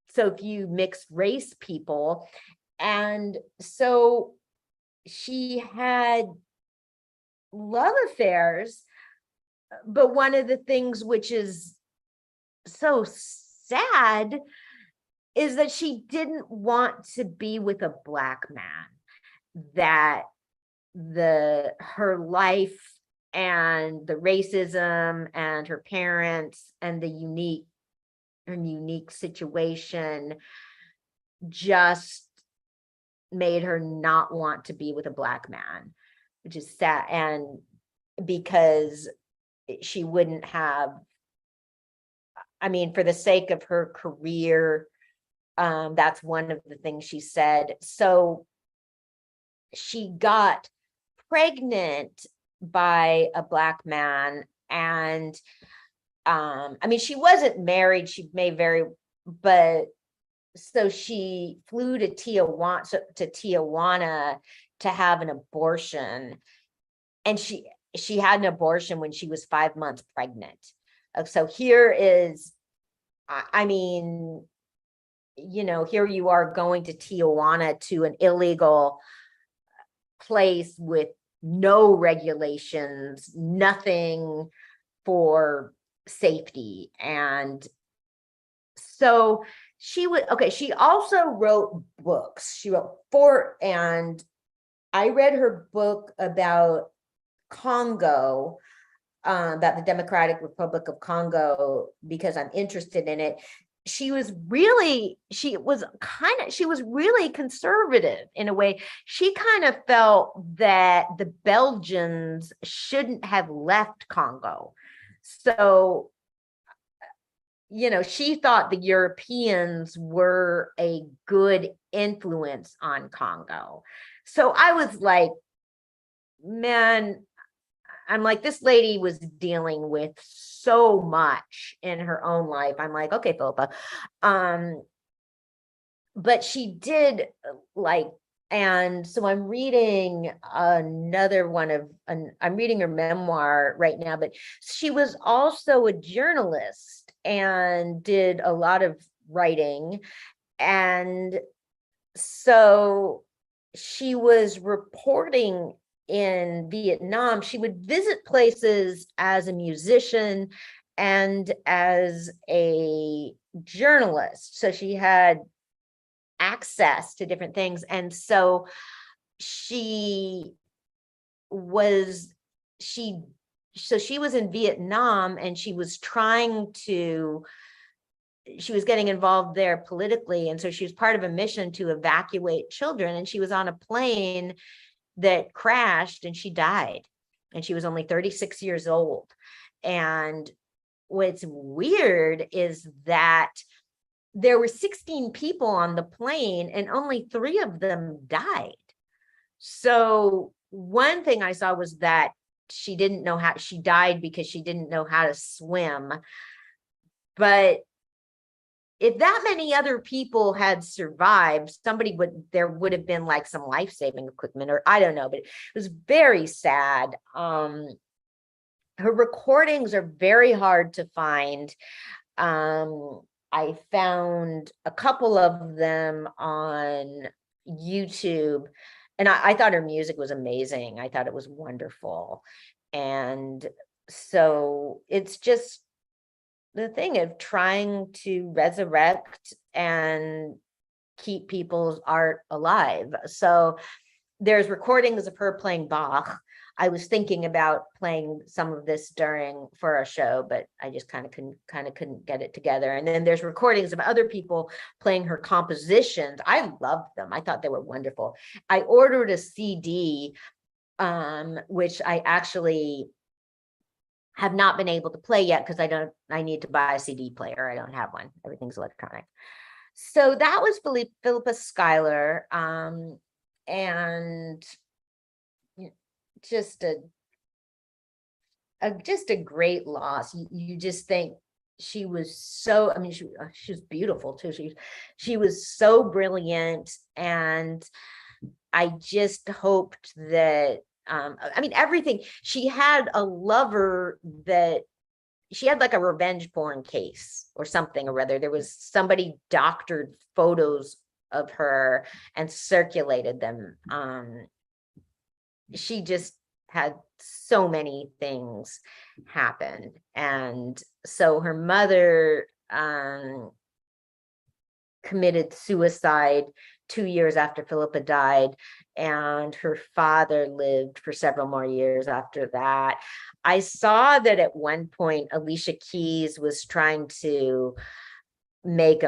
B: so few mixed race people. And so she had love affairs, but one of the things which is so sad is that she didn't want to be with a Black man, that her life and the racism and her parents and her unique situation just made her not want to be with a Black man, which is sad. And because she wouldn't have, I mean, for the sake of her career, that's one of the things she said. So she got pregnant by a Black man, and I mean, she wasn't married, she may very, but so she flew to Tijuana to have an abortion, and she had an abortion when she was 5 months pregnant. So here is, I mean, here you are going to Tijuana, to an illegal place with no regulations, nothing for safety. And so she also wrote books. She wrote and I read her book about Congo, about the Democratic Republic of Congo, because I'm interested in it. She was really conservative in a way. She kind of felt that the Belgians shouldn't have left Congo. So, she thought the Europeans were a good influence on Congo. So I was like, man, I'm like, this lady was dealing with so much in her own life. I'm like, okay, Philippa. But she did and so I'm reading I'm reading her memoir right now, but she was also a journalist. and did a lot of writing. And so she was reporting in Vietnam. She would visit places as a musician and as a journalist. So she had access to different things. And so she was, she was in Vietnam, and she was getting involved there politically. And so she was part of a mission to evacuate children. And she was on a plane that crashed, and she died. And she was only 36 years old. And what's weird is that there were 16 people on the plane, and only 3 of them died. So one thing I saw was that she died because she didn't know how to swim. But if that many other people had survived, there would have been like some life-saving equipment, or I don't know, but it was very sad. Her recordings are very hard to find. I found a couple of them on YouTube, and I thought her music was amazing. I thought it was wonderful. And so it's just the thing of trying to resurrect and keep people's art alive. So there's recordings of her playing Bach. I was thinking about playing some of this for a show, but I just kind of couldn't get it together. And then there's recordings of other people playing her compositions. I loved them. I thought they were wonderful. I ordered a CD, which I actually have not been able to play yet because I need to buy a CD player. I don't have one. Everything's electronic. So that was Philippa Schuyler. And just a great loss. You just think she was so, I mean, she was beautiful too. She was so brilliant. And I just hoped that, I mean, everything, she had a lover that she had like a revenge porn case or something or other. There was somebody doctored photos of her and circulated them. She just had so many things happen. And so her mother committed suicide 2 years after Philippa died, and her father lived for several more years after that. I saw that at one point Alicia Keys was trying to have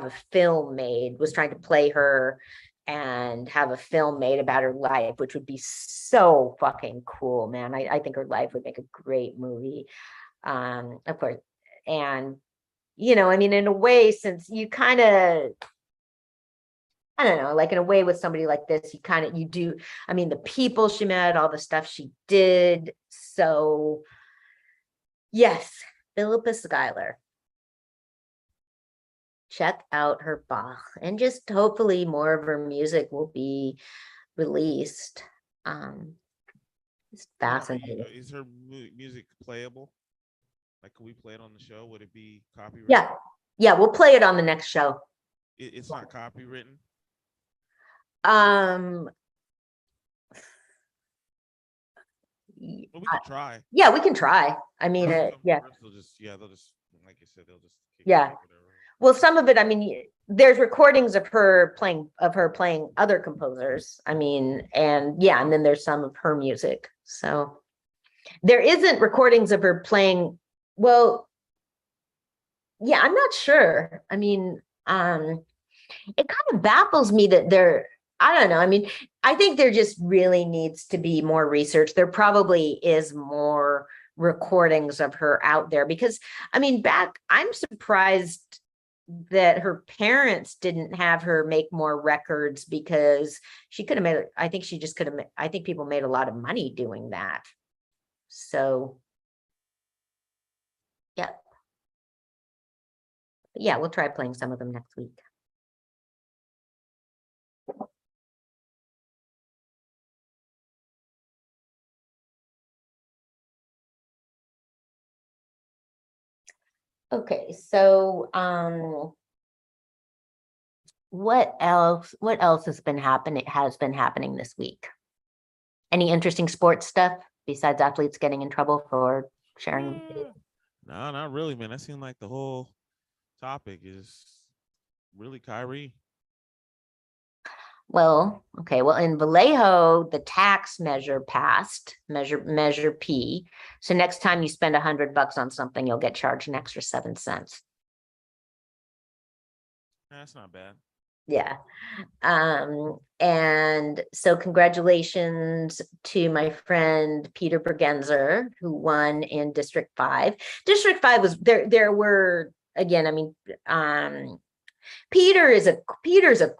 B: a film made, was trying to play her and have a film made about her life, which would be so fucking cool, man. I think her life would make a great movie. Of course. And, I mean, in a way, since you kind of, I don't know, like in a way with somebody like this, you do, I mean, the people she met, all the stuff she did. So yes, Philippa Schuyler. Check out her Bach, and just hopefully more of her music will be released. It's fascinating.
A: Is her music playable? Like, can we play it on the show? Would it be copyrighted?
B: Yeah, we'll play it on the next show.
A: It's not copywritten? Well, we can try.
B: Yeah, we can try. I mean, yeah.
A: They'll just, like you said, they'll just kick
B: yeah. Well, some of it, I mean, there's recordings of her playing other composers. I mean, and then there's some of her music. So there isn't recordings of her playing. Well, yeah, I'm not sure. I mean, it kind of baffles me that I don't know. I mean, I think there just really needs to be more research. There probably is more recordings of her out there because, I mean, I'm surprised that her parents didn't have her make more records, because she could have made, I think she just could have, I think people made a lot of money doing that. So, yeah. Yeah, we'll try playing some of them next week. Okay, so what else has been happening this week? Any interesting sports stuff besides athletes getting in trouble for sharing?
A: No, not really, man. That seemed like the whole topic is really Kyrie.
B: Well, okay, well, in Vallejo, the tax measure passed, measure P. So next time you spend $100 on something, you'll get charged an extra 7 cents.
A: That's not bad.
B: Yeah. And so congratulations to my friend Peter Bergenzer, who won in District 5. District 5 was there were, again, I mean, Peter's a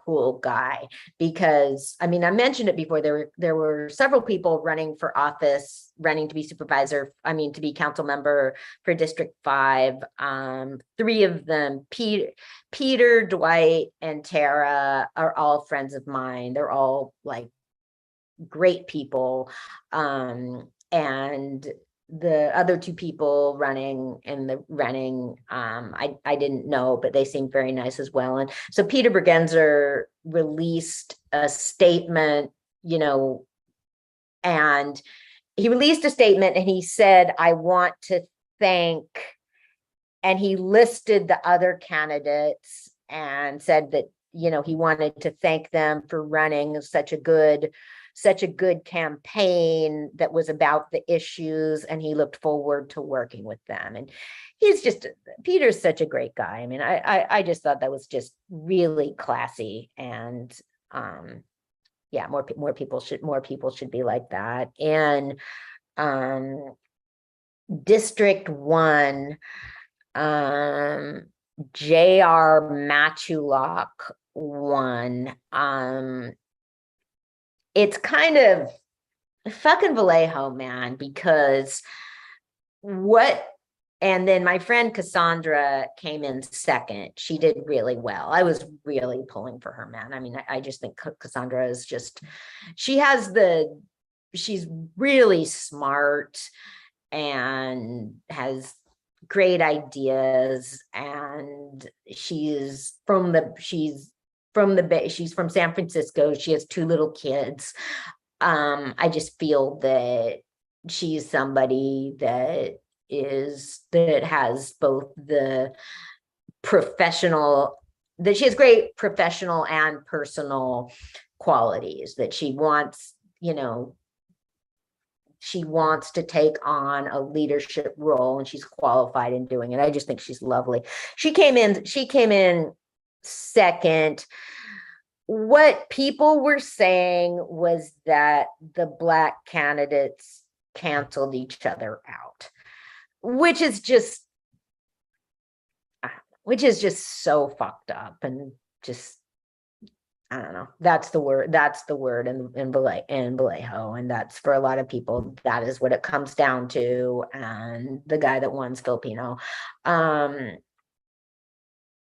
B: cool guy because, I mean, I mentioned it before, there were several people running for office, running to be supervisor, to be council member for District 5. 3 of them, Peter, Dwight, and Tara, are all friends of mine. They're all like great people. And the other 2 people running I didn't know, but they seemed very nice as well. And so Peter Bergenzer released a statement, and he released a statement and he said, I want to thank, and he listed the other candidates and said that, he wanted to thank them for running such a good campaign that was about the issues, and he looked forward to working with them. And Peter's such a great guy. I mean, I just thought that was just really classy, and yeah, more people should be like that. And District 1, J.R. Matulak won. It's kind of fucking Vallejo, man, because and then my friend Cassandra came in second. She did really well. I was really pulling for her, man. I mean, I just think Cassandra is she's really smart and has great ideas, and she's from San Francisco. She has 2 little kids. I just feel that she's somebody that has both the that she has great professional and personal qualities, that she wants to take on a leadership role, and she's qualified in doing it. I just think she's lovely. She came in second. What people were saying was that the Black candidates canceled each other out, which is just so fucked up, and just, I don't know. That's the word in Vallejo, and that's, for a lot of people, that is what it comes down to. And the guy that won's Filipino.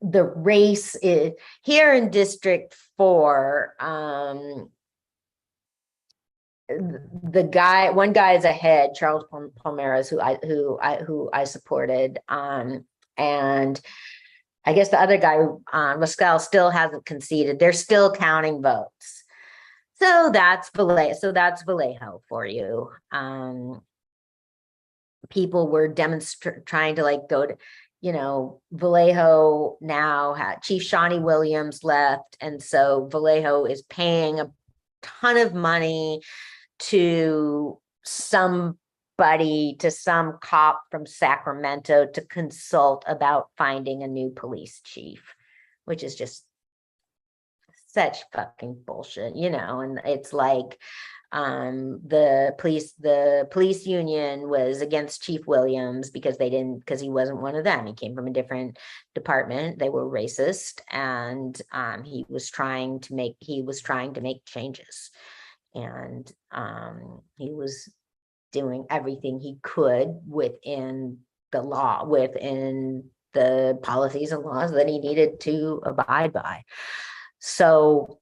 B: The race is here in District 4. One guy is ahead, Charles Palmeras, who I supported. And I guess the other guy, Mescal, still hasn't conceded. They're still counting votes. So that's Vallejo for you. People were trying to go to, Vallejo now had Chief Shawnee Williams left. And so Vallejo is paying a ton of money to some cop from Sacramento to consult about finding a new police chief, which is just such fucking bullshit, and it's like, the police union was against Chief Williams because he wasn't one of them. He came from a different department. They were racist, and he was trying to make changes, and he was doing everything he could within the policies and laws that he needed to abide by. So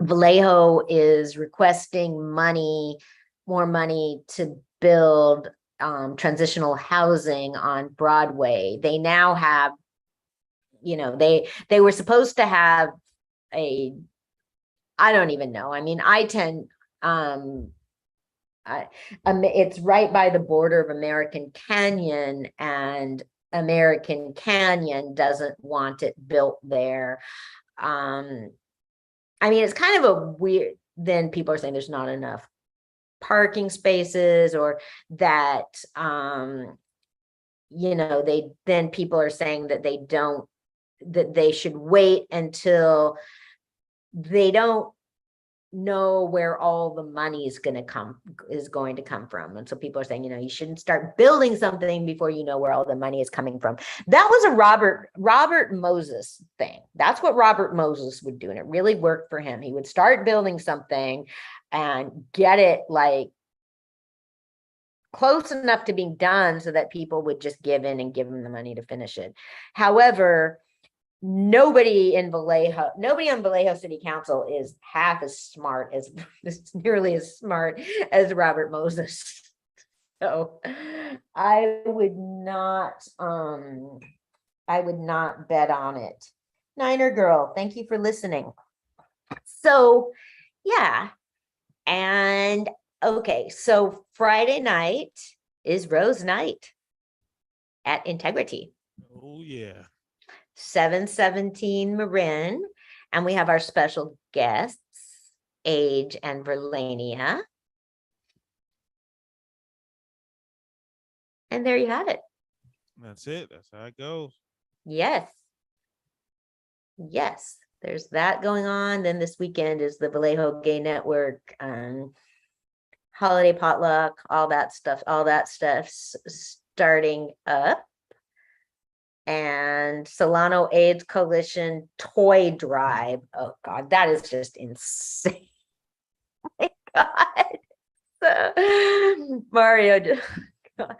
B: Vallejo is requesting more money to build transitional housing on Broadway. They now have, they were supposed to have I don't even know. I mean, it's right by the border of American Canyon, and American Canyon doesn't want it built there. I mean, it's kind of a weird, then people are saying there's not enough parking spaces, or that, then people are saying that they should wait until they don't know where all the money is going to come from. And so people are saying, you shouldn't start building something before you know where all the money is coming from. That was a Robert Moses thing. That's what Robert Moses would do, and it really worked for him. He would start building something and get it like close enough to being done so that people would just give in and give him the money to finish it. However, nobody on Vallejo City Council is half as smart as nearly as smart as Robert Moses. So I would not bet on it. Niner girl, thank you for listening. So yeah. And okay, so Friday night is Rose Night at Integrity.
A: Oh yeah.
B: 717 Marin, and we have our special guests, Age and Verlania. And there you have it.
A: That's it. That's how it goes.
B: Yes. There's that going on. Then this weekend is the Vallejo Gay Network, holiday potluck, all that stuff's starting up. And Solano AIDS Coalition toy drive. Oh God, that is just insane. Oh my God. Mario, my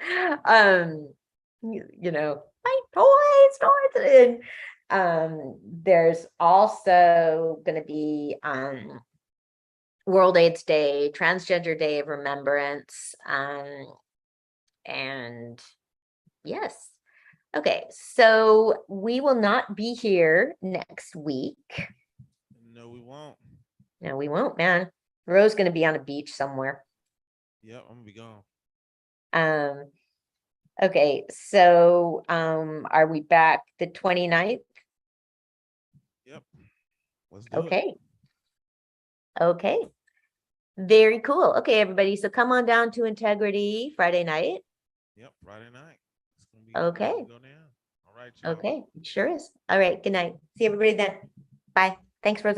B: toys. And there's also going to be World AIDS Day, Transgender Day of Remembrance, and yes. Okay, so we will not be here next week.
A: No, we won't.
B: No, we won't, man. Ro's going to be on a beach somewhere.
A: Yep, I'm gonna be gone.
B: Okay, so are we back the 29th?
A: Yep. Let's do it.
B: Okay. Very cool. Okay, everybody. So come on down to Integrity Friday night.
A: Yep, Friday night. It's gonna be
B: Okay.
A: Go down. All right, y'all.
B: Okay, it sure is. All right, good night. See everybody then. Bye. Thanks, Rose.